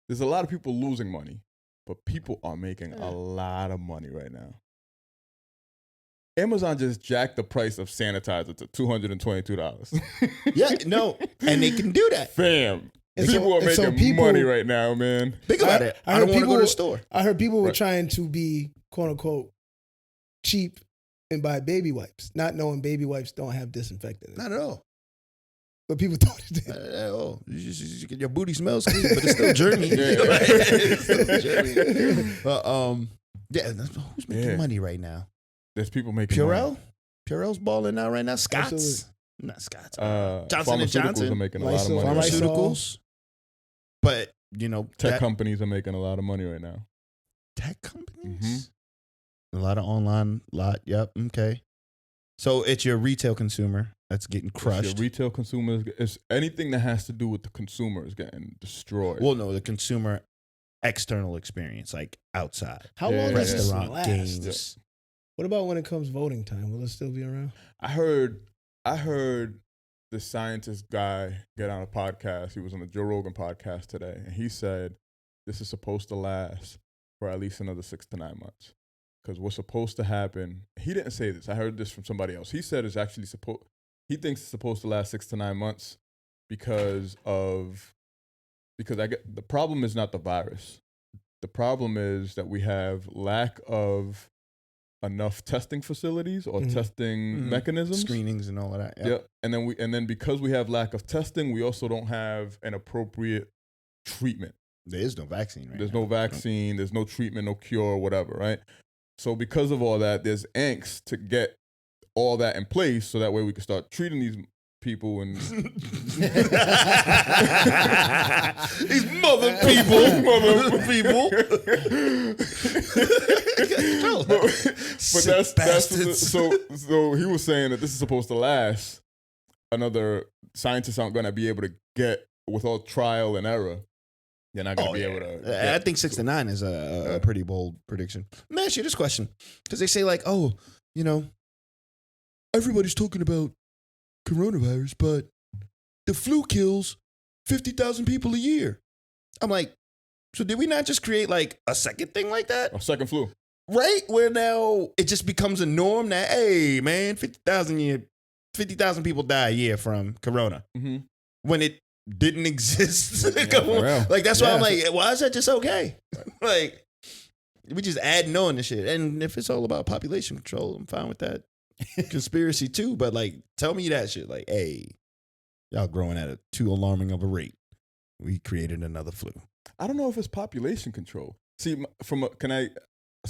There's a lot of people losing money, but people are making a lot of money right now. Amazon just jacked the price of sanitizer to $222. Yeah, no, and they can do that. Fam, And so- people are and so making people- money right now, man. Think about it. I heard don't want to go to the people- store. I heard people were Right. trying to be quote unquote cheap and buy baby wipes, not knowing baby wipes don't have disinfectant in it. Not at all. But people thought it did. Not at all. Your booty smells clean, but it's still germy. Yeah. Right? It's still germy. But yeah, who's making Yeah. money right now? There's people making money. Purell? Purell's balling out right now. Scott's? Absolutely. Not Scott's. Johnson and Johnson. are making a Lysol, lot of money. Right Lysol. now. Pharmaceuticals. But, you know, Tech that- companies are making a lot of money right now. tech companies? Mhm. A lot of online, yep, okay. So it's your retail consumer that's getting It's crushed. your retail consumers. It's anything that has to do with the consumer is getting destroyed. Well, no, the consumer external experience, like outside. How Yeah, long yeah, does this Restaurant, last? games. What about when it comes voting time? Will it still be around? I heard the scientist guy get on a podcast. He was on the Joe Rogan podcast today, and he said this is supposed to last for at least another 6 to 9 months. Because what's supposed to happen, he didn't say this. I heard this from somebody else. He said it's actually he thinks it's supposed to last 6 to 9 months because the problem is not the virus. The problem is that we have lack of enough testing facilities or testing mechanisms, screenings and all of that. Yeah, and then because we have lack of testing, we also don't have an appropriate treatment. There is no vaccine, right? There's no vaccine, there's no treatment, no cure, whatever, right? So because of all that, there's angst to get all that in place so that way we can start treating these people and These mother people. But so he was saying that this is supposed to last. Another scientists aren't going to be able to get with all trial and error. They're not going to be able to. I think 6 to 9 is a pretty bold prediction. Let me ask you this question, because they say like, oh, you know, everybody's talking about coronavirus, but the flu kills 50,000 people a year. I'm like, so did we not just create like a second thing like that? A second flu. Right? Where now it just becomes a norm that, hey, man, 50,000 people die a year from corona. Mm-hmm. When it didn't exist. Yeah, like, that's why I'm like, why is that just okay? Like, we just adding on this shit. And if it's all about population control, I'm fine with that. Conspiracy too, but like, tell me that shit. Like, hey, y'all growing at a too alarming of a rate. We created another flu. I don't know if it's population control. See,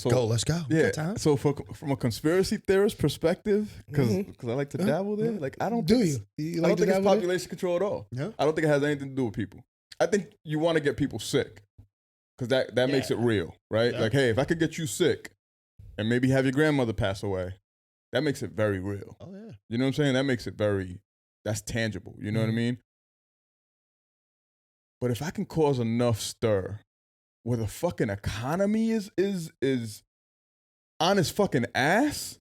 Let's go. Yeah. So from a conspiracy theorist perspective, because I like to dabble there. Like, I don't. Do think you? I don't think it's population control at all. Yeah. I don't think it has anything to do with people. I think you want to get people sick because that makes it real, right? Yeah. Like, hey, if I could get you sick and maybe have your grandmother pass away, that makes it very real. Oh yeah. You know what I'm saying? That makes it that's tangible. You know what I mean? But if I can cause enough stir where the fucking economy is on its fucking ass,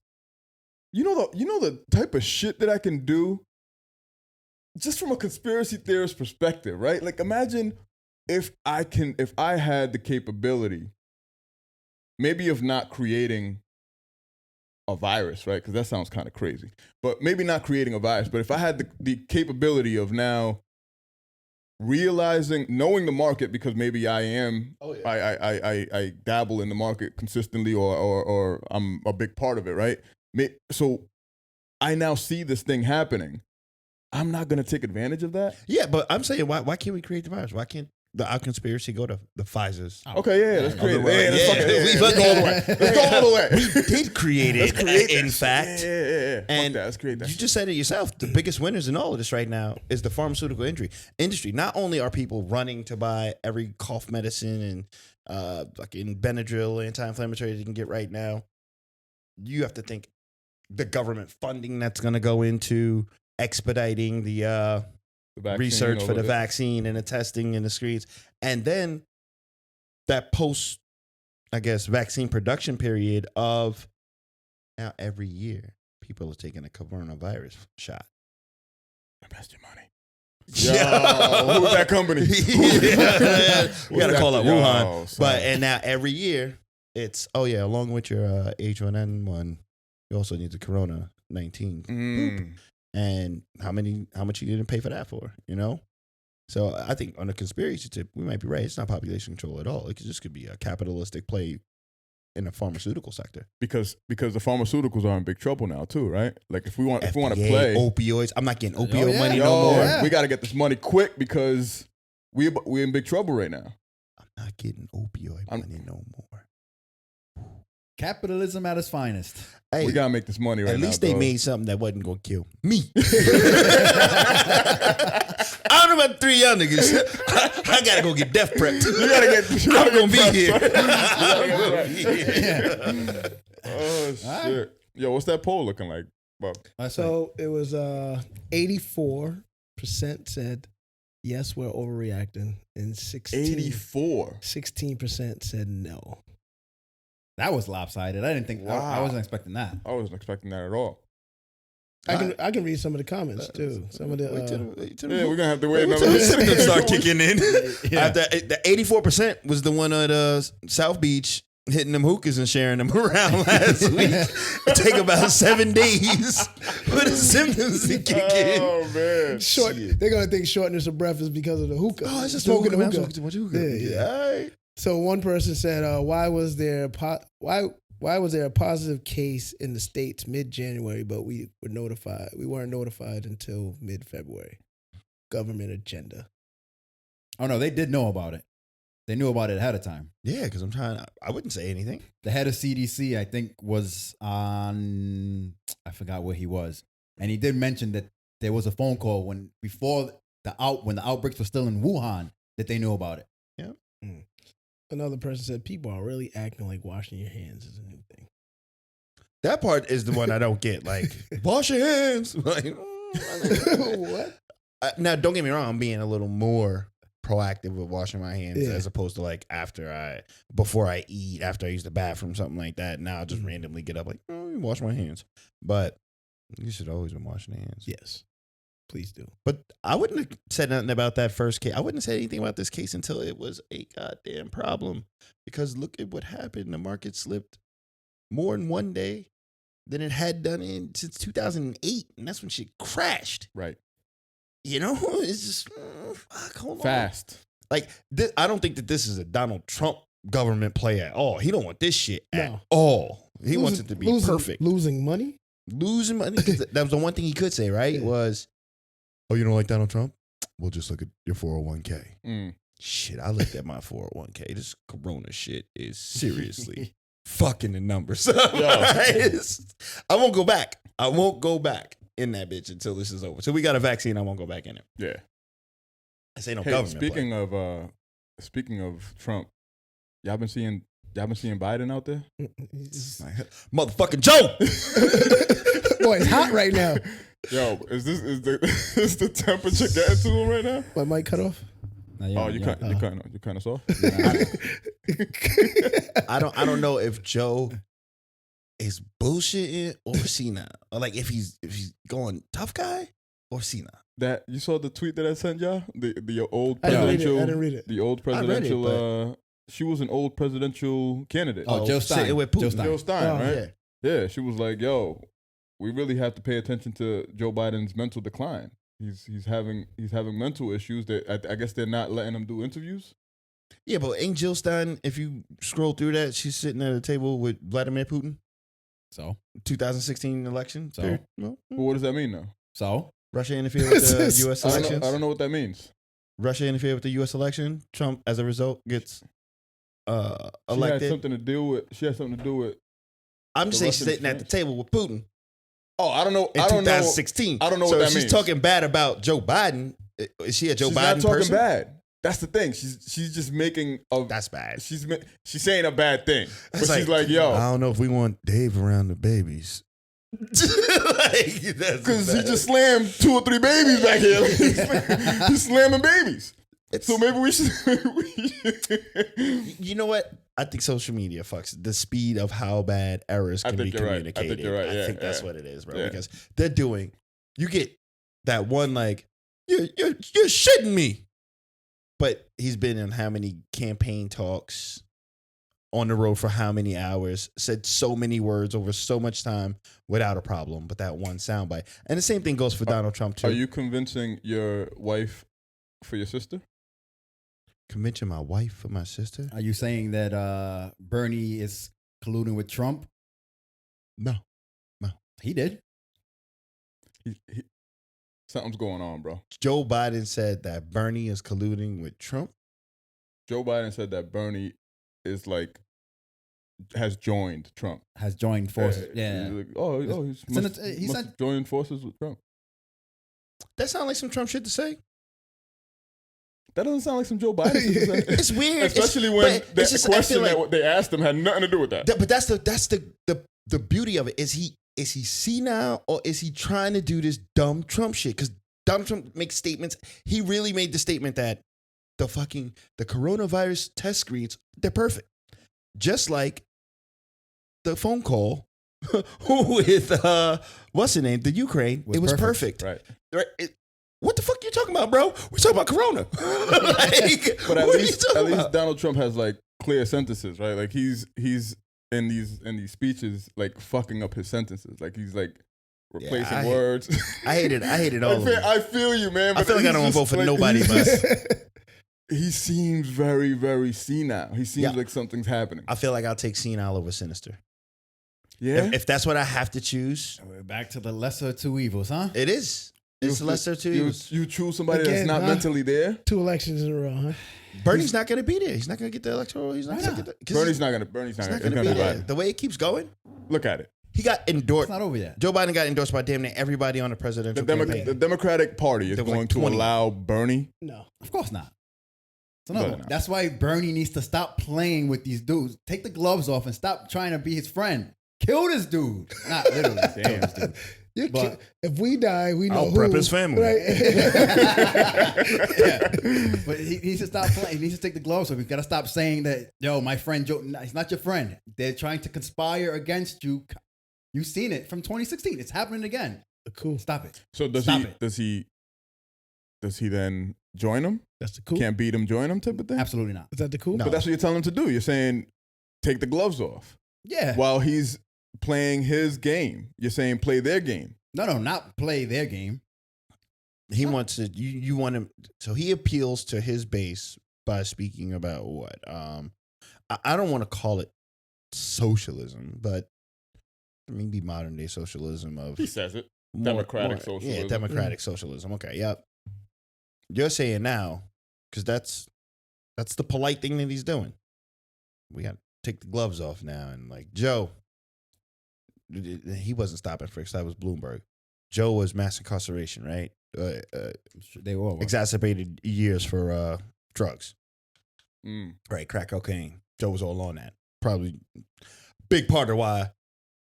you know the type of shit that I can do just from a conspiracy theorist perspective, right? Like, imagine if I had the capability, maybe of not creating a virus, right? Because that sounds kind of crazy. But maybe not creating a virus, but if I had the capability of now knowing the market, because maybe I am, I dabble in the market consistently, or I'm a big part of it, right? So I now see this thing happening. I'm not going to take advantage of that. Yeah, but I'm saying, why can't we create the virus? Why can't our conspiracy go to the Pfizer's? Okay, yeah, let's create it. Let's go all the way. Let's go all the way. We did create it, in fact. Yeah. And let's create that. You just said it yourself. The biggest winners in all of this right now is the pharmaceutical industry. Not only are people running to buy every cough medicine and fucking Benadryl, anti-inflammatory you can get right now, you have to think the government funding that's going to go into expediting the research for the vaccine and the testing and the screens. And then that post, I guess, vaccine production period of now every year, people are taking a coronavirus shot. Invest your money. Yo, who's that company? We got to call out Wuhan. Son. And now every year, it's, along with your H1N1, you also need the Corona 19. And how much you didn't pay for that for, you know? So I think on a conspiracy tip, we might be right. It's not population control at all. It just could be a capitalistic play in the pharmaceutical sector. Because the pharmaceuticals are in big trouble now too, right? Like if we want to play opioids, I'm not getting opioid money no more. We got to get this money quick because we're in big trouble right now. I'm not getting opioid money no more. Capitalism at its finest. Hey, we gotta make this money right now. At least they made something that wasn't gonna kill me. I don't know about 3 young niggas. I gotta go get death prepped. I'm gonna be here. Oh shit! Yo, what's that poll looking like, Bob? So it was 84% said yes, we're overreacting, and 16% said no. That was lopsided. I didn't think. Wow. I wasn't expecting that. I wasn't expecting that at all. I can read some of the comments too. Some of the we're gonna have to wait another. Start kicking in. Yeah. The 84% was the one at South Beach hitting them hookahs and sharing them around last week. It take about 7 days for the symptoms to kick in. Oh man, they're gonna think shortness of breath is because of the hookah. Oh, it's just smoking hookah. Yeah. So one person said, why Why was there a positive case in the States mid-January, but we weren't notified until mid-February? Government agenda. Oh no, they did know about it. They knew about it ahead of time. Yeah, because I wouldn't say anything. The head of CDC, I think, was on, I forgot where he was. And he did mention that there was a phone call when the outbreaks were still in Wuhan that they knew about it. Yeah. Another person said people are really acting like washing your hands is a new thing. That part is the one I don't get. Like, wash your hands. Like, What? now, don't get me wrong. I'm being a little more proactive with washing my hands Yeah. as opposed to like before I eat, after I use the bathroom, something like that. Now I'll just randomly get up like, wash my hands. But you should always been washing your hands. Yes. Please do. But I wouldn't have said nothing about that first case. I wouldn't have said anything about this case until it was a goddamn problem. Because look at what happened. The market slipped more in one day than it had done since 2008. And that's when shit crashed. Right. You know? It's just, fuck, hold on. Fast. Like, I don't think that this is a Donald Trump government play at all. He don't want this shit at No. all. He wants it to be perfect. Losing money? Losing money. 'Cause that was the one thing he could say, right? Yeah. Was, oh, you don't like Donald Trump? We'll just look at your 401k. Mm. Shit, I looked at my 401k. This corona shit is seriously fucking the numbers. I won't go back. I won't go back in that bitch until this is over. So we got a vaccine. I won't go back in it. Yeah. This ain't no Hey, government speaking of Trump, y'all been seeing Biden out there? play. Motherfucking Joe. Boy, it's hot right now. Yo, is the temperature getting to him right now? My mic cut off? You're kind of soft. I don't know if Joe is bullshitting or senile, or like if he's going tough guy or senile. That you saw the tweet that I sent y'all? The old I presidential. didn't read it. The old I read it, presidential. She was an old presidential candidate. Oh, Jill Stein. sitting with Putin. Jill Stein. Jill Stein, Oh, right? Yeah, she was like, "Yo, we really have to pay attention to Joe Biden's mental decline. He's having mental issues that I guess they're not letting him do interviews." Yeah, but ain't Jill Stein, if you scroll through that, she's sitting at a table with Vladimir Putin. So 2016 election. So? period. No. But what does that mean, though? So Russia interfered with the U.S. I elections. don't know what that means. Russia interfered with the U.S. election. Trump, as a result, gets She had elected. something to do with. I'm just saying the she's Russian sitting at the French. table with Putin Oh, I don't know. in I don't know. 2016. I don't know so what that if she's means. talking bad about Joe Biden. Is she a Joe She's Biden not talking person? bad. That's the thing. She's just making a. That's bad. She's saying a bad thing, but That's she's like, yo, I don't know if we want Dave around the babies. because he just slammed 2 or 3 babies back here. He's slamming babies. So maybe we should. You know what? I think social media fucks the speed of how bad errors can be think you're right. I communicated. think you're right. I Yeah, think that's yeah. what it is, bro. Yeah. Because they're doing. You get that one like you're shitting me, but he's been in how many campaign talks, on the road for how many hours, said so many words over so much time without a problem, but that one soundbite. And the same thing goes for Donald Trump too. Are you convincing your wife for your sister? Convincing my wife for my sister? are you saying that Bernie is colluding with Trump? No. He did. Something's going on, bro. Joe Biden said that Bernie is colluding with Trump. Joe Biden said that Bernie is has joined Trump. Has joined forces. Yeah. He's like, he he said- joined forces with Trump. That sounds like some Trump shit to say. That doesn't sound like some Joe Biden shit to say. It's weird. Especially It's- when but the it's just, I question feel like- that they asked him had nothing to do with that. But that's the beauty of it. Is he senile or is he trying to do this dumb Trump shit? Because Donald Trump makes statements. He really made the statement that the coronavirus test screens, they're perfect. Just like the phone call with what's her name? The Ukraine. Was it was perfect. perfect. Right. What the fuck you talking about, bro? We're talking about corona. But at what are you least talking about? Donald Trump has like clear sentences, right? Like he's in these speeches like fucking up his sentences. Like he's like replacing I hate- words. I hated all of them. I feel you, man. I But feel like I he's don't want to vote just, for like, nobody, he's but just- he seems very, very senile. He seems Yeah. like something's happening. I feel like I'll take senile over sinister. Yeah. If that's what I have to choose, We're back to the lesser of two evils, huh? it is. It's the lesser of two evils. You choose somebody Again, that's not huh? mentally there. 2 elections in a row, huh? Bernie's not going to be there. He's not going to get the electoral. He's not going to get the. Bernie's not gonna. It's not gonna going to be be there. Biden. The way it keeps going, Look at it. he got It's endorsed. not over yet. Joe Biden got endorsed by damn near everybody on the presidential campaign. The Democratic Party is There was going like to 20. allow Bernie. No. Of course not. It's another But one. no. That's why Bernie needs to stop playing with these dudes. Take the gloves off and stop trying to be his friend. Kill this dude. Not literally. Kill this dude. If we die, we know I'll who. prep his family. Right? Yeah. But he needs to stop playing. He needs to take the gloves off. He's got to stop saying that, yo, my friend Joe, no, he's not your friend. They're trying to conspire against you. You've seen it from 2016. It's happening again. Cool. Stop it. So does Stop he? it. Does he then join him? That's the cool. Can't beat him, join him type of thing. Absolutely not. Is that the cool? No. But that's what you're telling him to do. You're saying take the gloves off Yeah. while he's playing his game. You're saying play their game. No, not play their game. He wants to. You want him. So he appeals to his base by speaking about what? I don't want to call it socialism, but maybe modern day socialism of He says it. more- Democratic more- socialism. Yeah, democratic socialism. Okay, yep. You're saying now, because that's the polite thing that he's doing. We got to take the gloves off now, and like Joe, he wasn't stopping for that was Bloomberg. Joe was mass incarceration, right? They were. Exacerbated years for drugs, Mm. right? Crack cocaine. Joe was all on that. Probably big part of why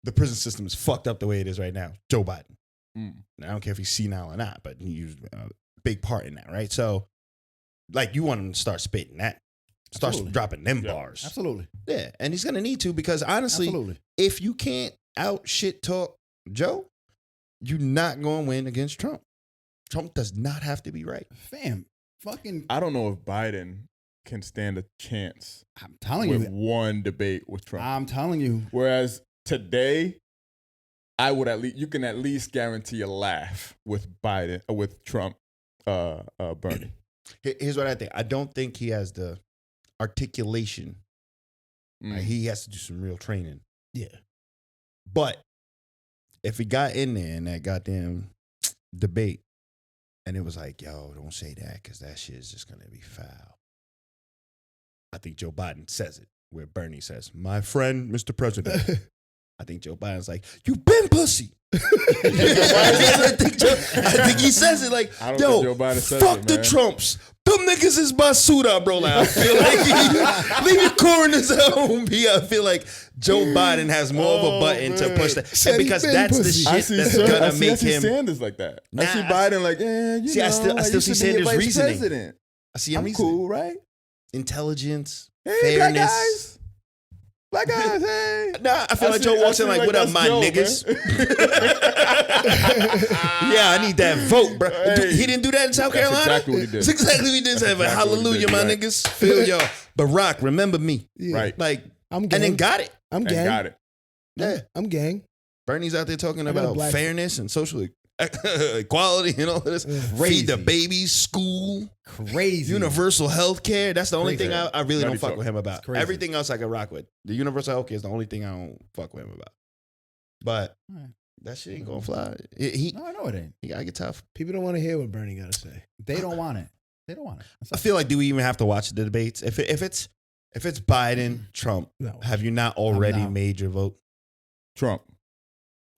the prison system is fucked up the way it is right now. Joe Biden. Mm. Now, I don't care if he's senile or not, but he's a big part in that, right? So, like, you want him to start spitting that, start Absolutely. dropping them Yeah. bars. Absolutely. Yeah, and he's gonna need to because honestly, Absolutely. if you can't out shit talk Joe, you're not going to win against Trump. Trump does not have to be right. Fam, fucking, I don't know if Biden can stand a chance I'm telling with you. one debate with Trump. I'm telling you. Whereas today, I would you can at least guarantee a laugh with Biden with Trump, Bernie. Here's what I think. I don't think he has the articulation. Mm. Like, he has to do some real training. Yeah. But if he got in there in that goddamn debate and it was like, yo, don't say that because that shit is just going to be foul. I think Joe Biden says it where Bernie says, my friend, Mr. President. I think Joe Biden's like, you been pussy. I think he says it like, I don't yo, think Joe Biden says fuck it, the man. Trumps. Them niggas is basura, bro. Like, I feel like leave your coroners at home. I feel like Joe Biden has more of a button to push that. Said And he because been that's the pussy. I shit see, that's I gonna see, make I see him. Sanders like that. Nah, I see Biden like, you See, I know, still see used to be Sanders' your vice reasoning. president. I see him I'm reasoning. cool, right? Intelligence, Hey, black fairness. guys. Black guys, hey. Nah, I feel like Joe walks in like, what up, my niggas? Yeah, I need that vote, bro. Hey. He didn't do that in South That's Carolina? exactly what he did. That's exactly what he did. That's Say, but exactly what he hallelujah, did, my right. niggas. Feel y'all. Barack, remember me. Yeah. Right. Like, I'm and gang. then got it. I'm And gang. got it. Yeah. I'm gang. Bernie's out there talking I got a about black- fairness and social equality and all this. Yeah. Feed the Crazy. babies, school, Crazy. universal health care. That's the only Crazy. thing I really Nutty don't fuck talk. with him about. It's crazy. Everything else I can rock with. The universal health care is the only thing I don't fuck with him about. But Alright. that shit ain't gonna fly. He No, I know it ain't. gotta get tough. People don't want to hear what Bernie got to say. They don't want it. They don't want it. That's I feel like, do we even have to watch the debates? If it's Biden, Trump, No. have you not already not. made your vote? Trump,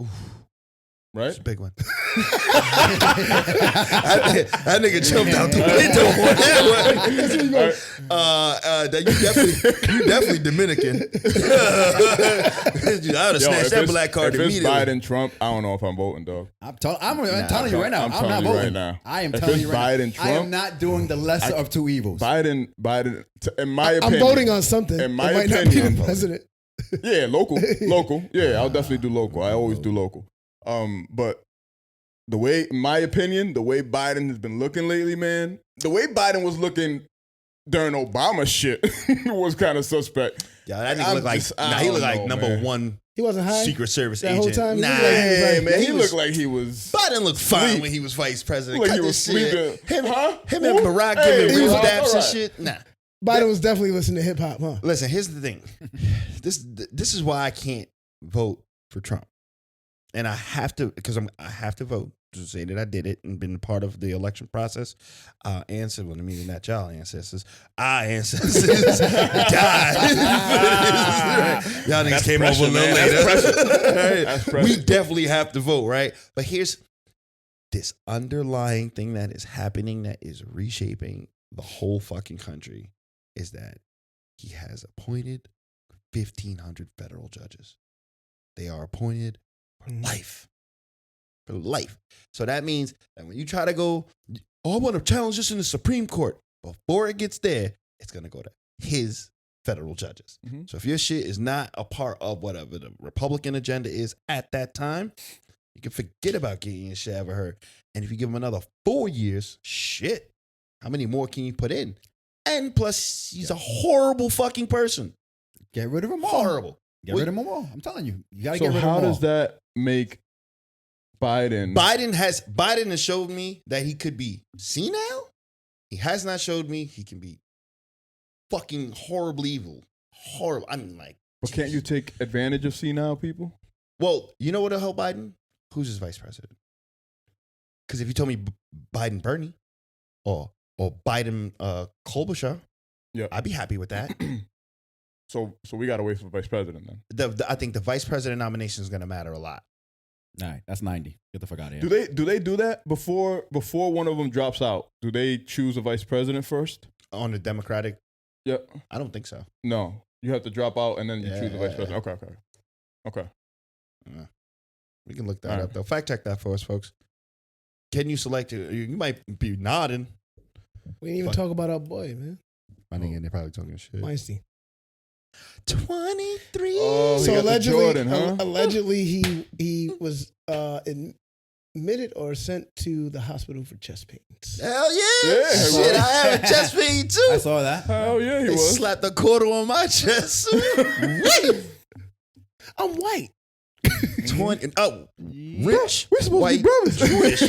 Oof, right? it's a big one. that nigga jumped out the window on that one. You definitely Dominican. I would have snatched that black card if it's immediately. Biden, Trump, I don't know if I'm voting, dog. I'm telling you right now. I'm I'm telling not you voting. right now. I am If telling it's you right Biden, now. I am Trump, not doing the lesser of two evils. Biden, in my I'm opinion. voting on something. In my it might not be opinion, the president. Yeah, local. Yeah, I'll definitely do local. I always do local. But the way, in my opinion, the way Biden has been looking lately, man, the way Biden was looking during Obama shit was kind of suspect. Yeah, that nigga I'm look like just- I he don't look like know, number man. one He wasn't high. Secret Service that agent. whole time? He Nah, looked like he was Hey, like- man, he was- looked like he was. Biden looked fine Sleep. when he was vice president. Like Cut he was this shit. sleeping. Him, Huh? him and Barack Hey, giving we real all daps and right. shit. Nah. Biden was definitely listening to hip hop, huh? Listen, here's the thing. This is why I can't vote for Trump. And I have to, because I have to vote to say that I did it and been a part of the election process. Ancestors, well, I mean, not y'all ancestors. Our ancestors died. Right. Y'all niggas came over a little later. Right? We definitely have to vote, right? But here's this underlying thing that is happening that is reshaping the whole fucking country is that he has appointed 1,500 federal judges. They are appointed for life. For life. So that means that when you try to go, oh, I want to challenge this in the Supreme Court. Before it gets there, it's going to go to his federal judges. Mm-hmm. So if your shit is not a part of whatever the Republican agenda is at that time, you can forget about getting your shit ever heard. And if you give him another 4 years, shit, how many more can you put in? And plus, he's a horrible fucking person. Get rid of him all. Horrible. Get rid of them all. I'm telling you. You got to get rid of them all. So how does all. that make Biden? Biden has showed me that he could be senile. He has not showed me he can be fucking horribly evil. Horrible. I mean, like. But can't you take advantage of senile people? Well, you know what'll help Biden? Who's his vice president? Because if you told me Biden Bernie or Biden Klobuchar, yeah, I'd be happy with that. So we got to wait for vice president then. I think the vice president nomination is going to matter a lot. All right, that's 90. Get the fuck out of here. Do they do that before one of them drops out? Do they choose a vice president first? On the Democratic? Yeah. I don't think so. No. You have to drop out and then you choose a vice president. Okay. We can look that up, though. Fact check that for us, folks. Can you select it? You might be nodding. We didn't even talk about our boy, man. I think they're probably talking shit. Weinstein. 23. Oh, so allegedly, Jordan, huh? Allegedly, he was admitted or sent to the hospital for chest pains. Hell yeah! Shit, I have a chest pain too. I saw that. Hell yeah, he was. Slapped a quarter on my chest. I'm white. 20. Oh, rich. We're supposed white, to be brothers. Jewish.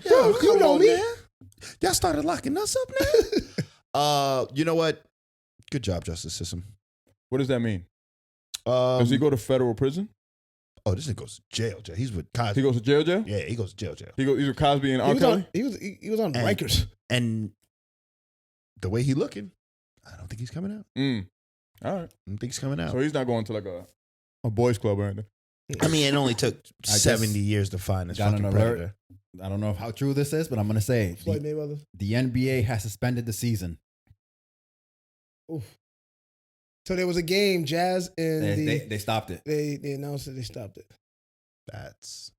Yo, you know me. Man. Y'all started locking us up now. You know what? Good job, justice system. What does that mean? Does he go to federal prison? Oh, this nigga goes to jail. He's with Cosby. He goes to jail? Yeah, he goes to jail. He's with Cosby and R. Kelly? He was on Rikers. And the way he looking, I don't think he's coming out. All right. I don't think he's coming out. So he's not going to like a boys club or anything. I mean, it only took 70 years to find this fucking predator. I don't know how true this is, but I'm going to say Floyd Mayweather. The NBA has suspended the season. Oof. So there was a game, Jazz and they stopped it. They announced that they stopped it. That's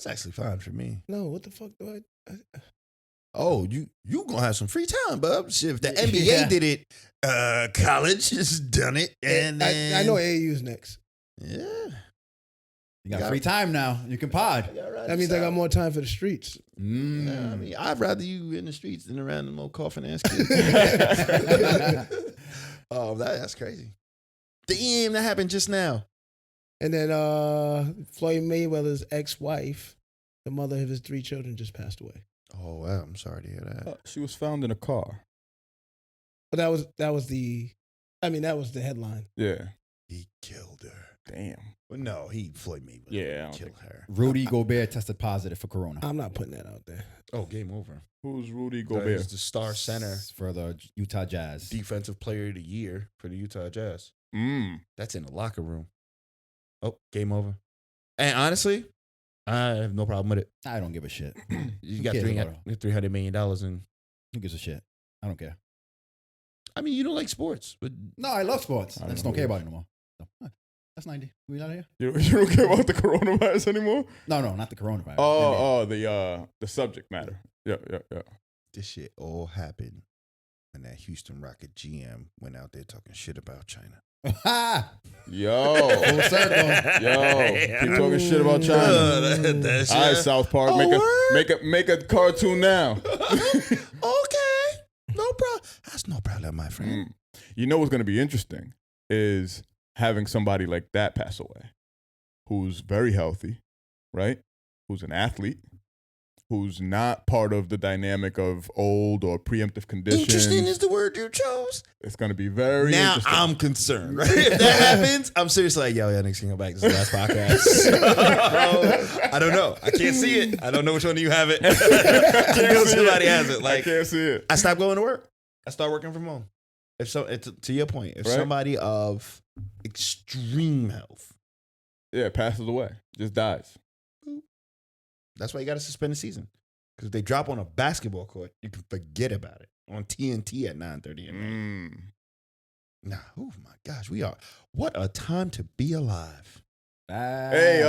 actually fine for me. No, what the fuck do I Oh, you gonna have some free time, bub. Shit, if the NBA did it, college has done it, and I know AAU's next. Yeah, you got free time now. You can pod. That means I got more time for the streets. Yeah, I mean, I'd rather you in the streets than around them old coughing ass kids. Oh, that's crazy. Damn, that happened just now. And then Floyd Mayweather's ex-wife, the mother of his 3 children, just passed away. Oh, wow, I'm sorry to hear that. She was found in a car. But that was the headline. Yeah. He killed her. Damn. Well, no, Floyd Mayweather killed her. Rudy Gobert tested positive for corona. I'm not putting that out there. Oh, game over. Who's Rudy Gobert? He's the star center for the Utah Jazz. Defensive player of the year for the Utah Jazz. That's in the locker room. Oh, game over. And honestly, I have no problem with it. I don't give a shit. You got $300 million in. Who gives a shit? I don't care. I mean, you don't like sports, but no, I love sports. I just don't care about it anymore. So, that's 90. We out of here? You don't care about the coronavirus anymore? No, not the coronavirus. The subject matter. Yeah. This shit all happened when that Houston Rocket GM went out there talking shit about China. Yo. Full circle. Yo. Keep talking shit about China. All right, South Park. Make a cartoon now. Okay. No problem. That's no problem, my friend. You know what's going to be interesting is having somebody like that pass away, who's very healthy, right? Who's an athlete, who's not part of the dynamic of old or preemptive conditions. Interesting is the word you chose. It's going to be very Now interesting. I'm concerned. Right? If that happens, I'm seriously like, yo, niggas can go back to the last podcast. Bro, I don't know. I can't see it. I don't know which one of you have it. I know somebody has it. I Like, can't see it. I stopped going to work. I start working from home. If so, to your point, if Right. somebody of extreme health, Yeah, passes away. Just dies. that's why you got to suspend the season. Because if they drop on a basketball court, you can forget about it on TNT at 9:30 at night. Mm. Nah, oh my gosh, we are. What a time to be alive. Hey,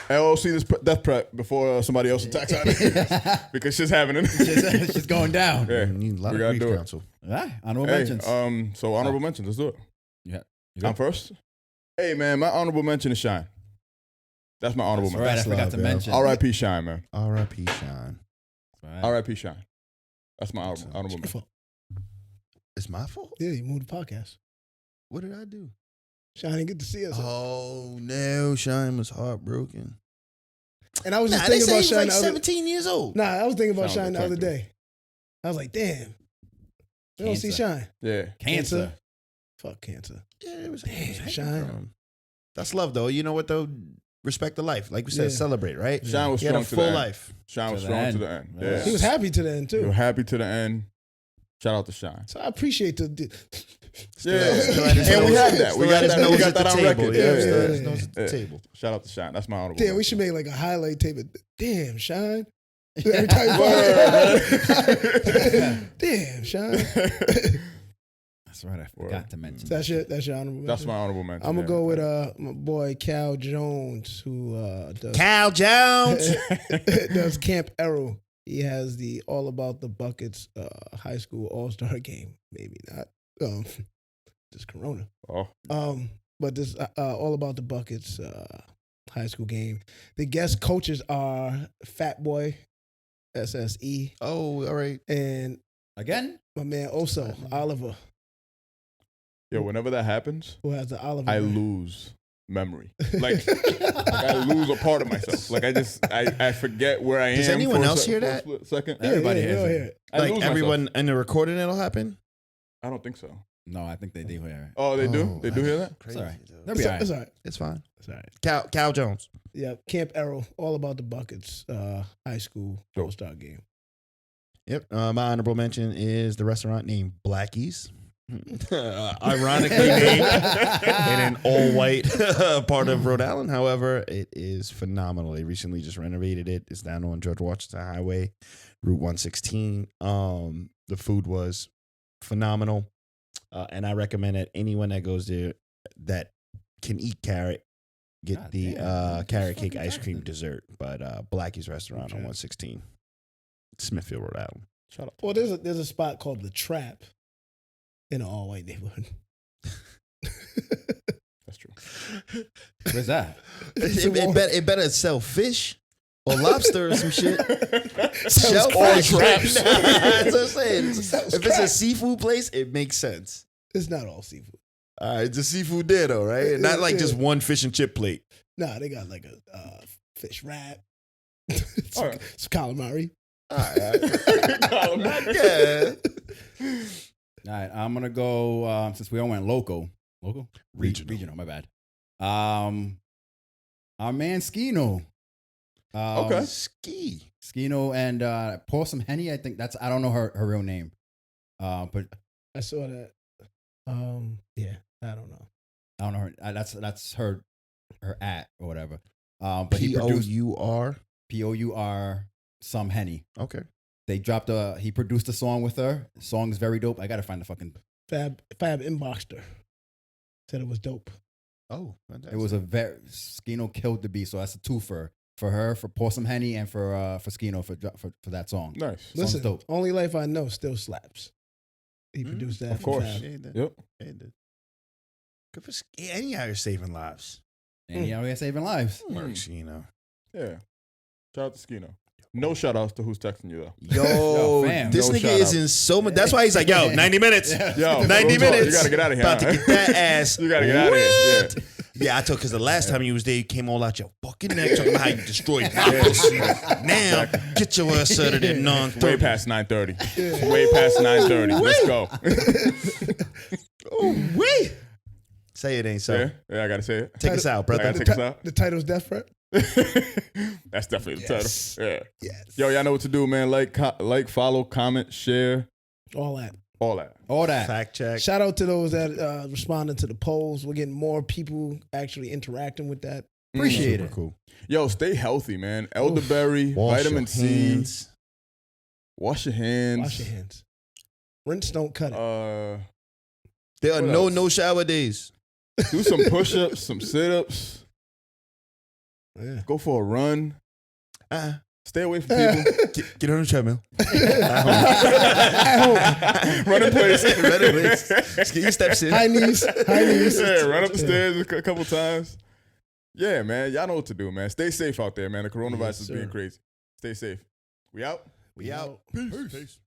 LOC this death prep before somebody else attacks on it. Because shit's happening. She's going down. Yeah, You need a lot we of gotta grief do it. counsel. All right, honorable Hey, mentions. so honorable mentions. Let's do it. Yeah. I'm first. Hey, man, my honorable mention is Shyne. That's my honorable That's right. I mention. forgot love, to bro. mention. R.I.P. Shyne, man. R.I.P. Shyne. Right. R.I.P. Shyne. That's my honorable Your mention. fault. It's my fault. Yeah, you moved the podcast. What did I do? Shiny, good to see us. Oh no, Shyne was heartbroken. And I was just Nah, they thinking say about he's Shine. like 17 years old. Nah, I was thinking about Sounds Shine the other attractive. day. I was like, damn. We don't see Cancer. Shine. Yeah. Cancer. Fuck cancer. Yeah, it was. Damn, was Shyne. That's love, though. You know what though? Respect the life, like we said, Yeah. celebrate, right? Shyne was He had strong a to full the end. life. Shyne was To the strong to end. the end. Yeah. Yeah. He was happy to the end, You too. were happy to the end. Shout out to Shyne. So I appreciate the. Yeah. Still had his And we nose- had that. still We had got his that. nose We got at the that on table. record. Yeah, Yeah. still had his Yeah. nose at the Yeah. table. Shout out to Shyne. That's my honorable Damn, we mention. should make like a highlight tape. Damn, Shine. Every time you Word. Damn, Shine. That's right. I forgot to mention. That's your honorable. That's mention? my honorable mention. I'm gonna yeah. go with my boy Cal Jones, who does Cal Jones. does Camp Arrow. He has the All About the Buckets high school all-star game. Maybe not. Just Corona. Oh, But this All About the Buckets high school game. The guest coaches are Fat Boy, SSE, Oh, all right. E. and Again? my man Oso Oliver, yo, whenever that happens, who has the Oliver. I brand. lose memory. Like I lose a part of myself. Like I forget where I am. Does anyone for a else hear for a that? split second. Yeah, Everybody yeah, has we'll it. hear it. I Like lose myself. everyone in the recording, it'll happen. I don't think so. No, I think they do hear it. Oh, they do. Oh, They do hear that. It's all right. though. They'll be all right. It's all right. It's fine. It's all right. Cal Jones. Yeah, Camp Arrow, All About the Buckets high school Dope. all-star game. Yep. My honorable mention is the restaurant named Blackies. Ironically named in an all-white part of Rhode Island. However, it is phenomenal. They recently just renovated it. It's down on George Washington Highway, Route 116. The food was phenomenal, and I recommend that anyone that goes there that can eat carrot get God the damn, carrot fucking cake ice cream Jackson. dessert. But Blackies restaurant on Okay. 116, Smithfield, Rhode Island. Shut up. Well, there's a spot called The Trap in an all-white neighborhood. That's true. Where's that? It better sell fish or lobster or some shit. Sells Shellfish. all traps. Nah, that's what I'm saying. Sells If it's a traps. seafood place, it makes sense. It's not all seafood. All right, it's a seafood there though, right? Not like Yeah. just one fish and chip plate. Nah, they got like a fish wrap. All right. It's calamari. All right. Calamari. Yeah. All right, I'm gonna go since we all went local. Regional. My bad. Our man Scino. Okay. Ski. Scino and pour some Henny. I think I don't know her real name. But I saw that. Yeah, I don't know. I don't know her. That's her at or whatever. But he produced P-O-U-R. POUR some Henny. Okay. They dropped he produced a song with her. The song is very dope. I gotta find the fucking. Fab inboxed her. Said it was dope. Oh, It was Scino killed the beat, so that's a twofer for her, for pour some Henny, and for Scino for that song. Nice. Song's Listen, dope. Only Life I Know still slaps. He produced that. Of for course. Fab. Yeah, he did. Yep. Yeah, he did. Good for Ski. And you're saving lives. And he out here saving lives. Works, you know. Yeah. Shout out to Scino. No shout outs to who's texting you though. Yo, fam. this No nigga shout is out. in so much. That's why he's like, yo, 90 minutes. Yo, 90 real talk, minutes. You gotta get out of here. About to huh? get that ass. You gotta get out of here. Yeah. Yeah, I told because the last time you was there, you came all out your fucking neck talking about how you destroyed Broncos. Now get your ass out of there, Way past 9:30. Way past 9:30. Let's go. Oh wait. Say it ain't so. Yeah, I gotta say it. Take us out, I brother. gotta take us out. The title's Death Threat. That's definitely the Yes. title. Yeah. Yes. Yo, y'all know what to do, man. Like, follow, comment, share, All that. all that. All that. Fact check. Shout out to those that responded to the polls. We're getting more people actually interacting with that. Appreciate Super it. cool. Yo, stay healthy, man. Elderberry, Wash vitamin your C. hands. Wash your hands. Wash your hands. Rinse, don't cut it. There are What no else? shower days. Do some push-ups, some sit-ups. Yeah. Go for a run. Stay away from people. Get on the treadmill. At home. Run in place. Run in place. Just get your steps in. High knees. High knees. Yeah, run up the stairs a couple times. Yeah, man. Y'all know what to do, man. Stay safe out there, man. The coronavirus Yes, is sir. being crazy. Stay safe. We out? We out. Peace.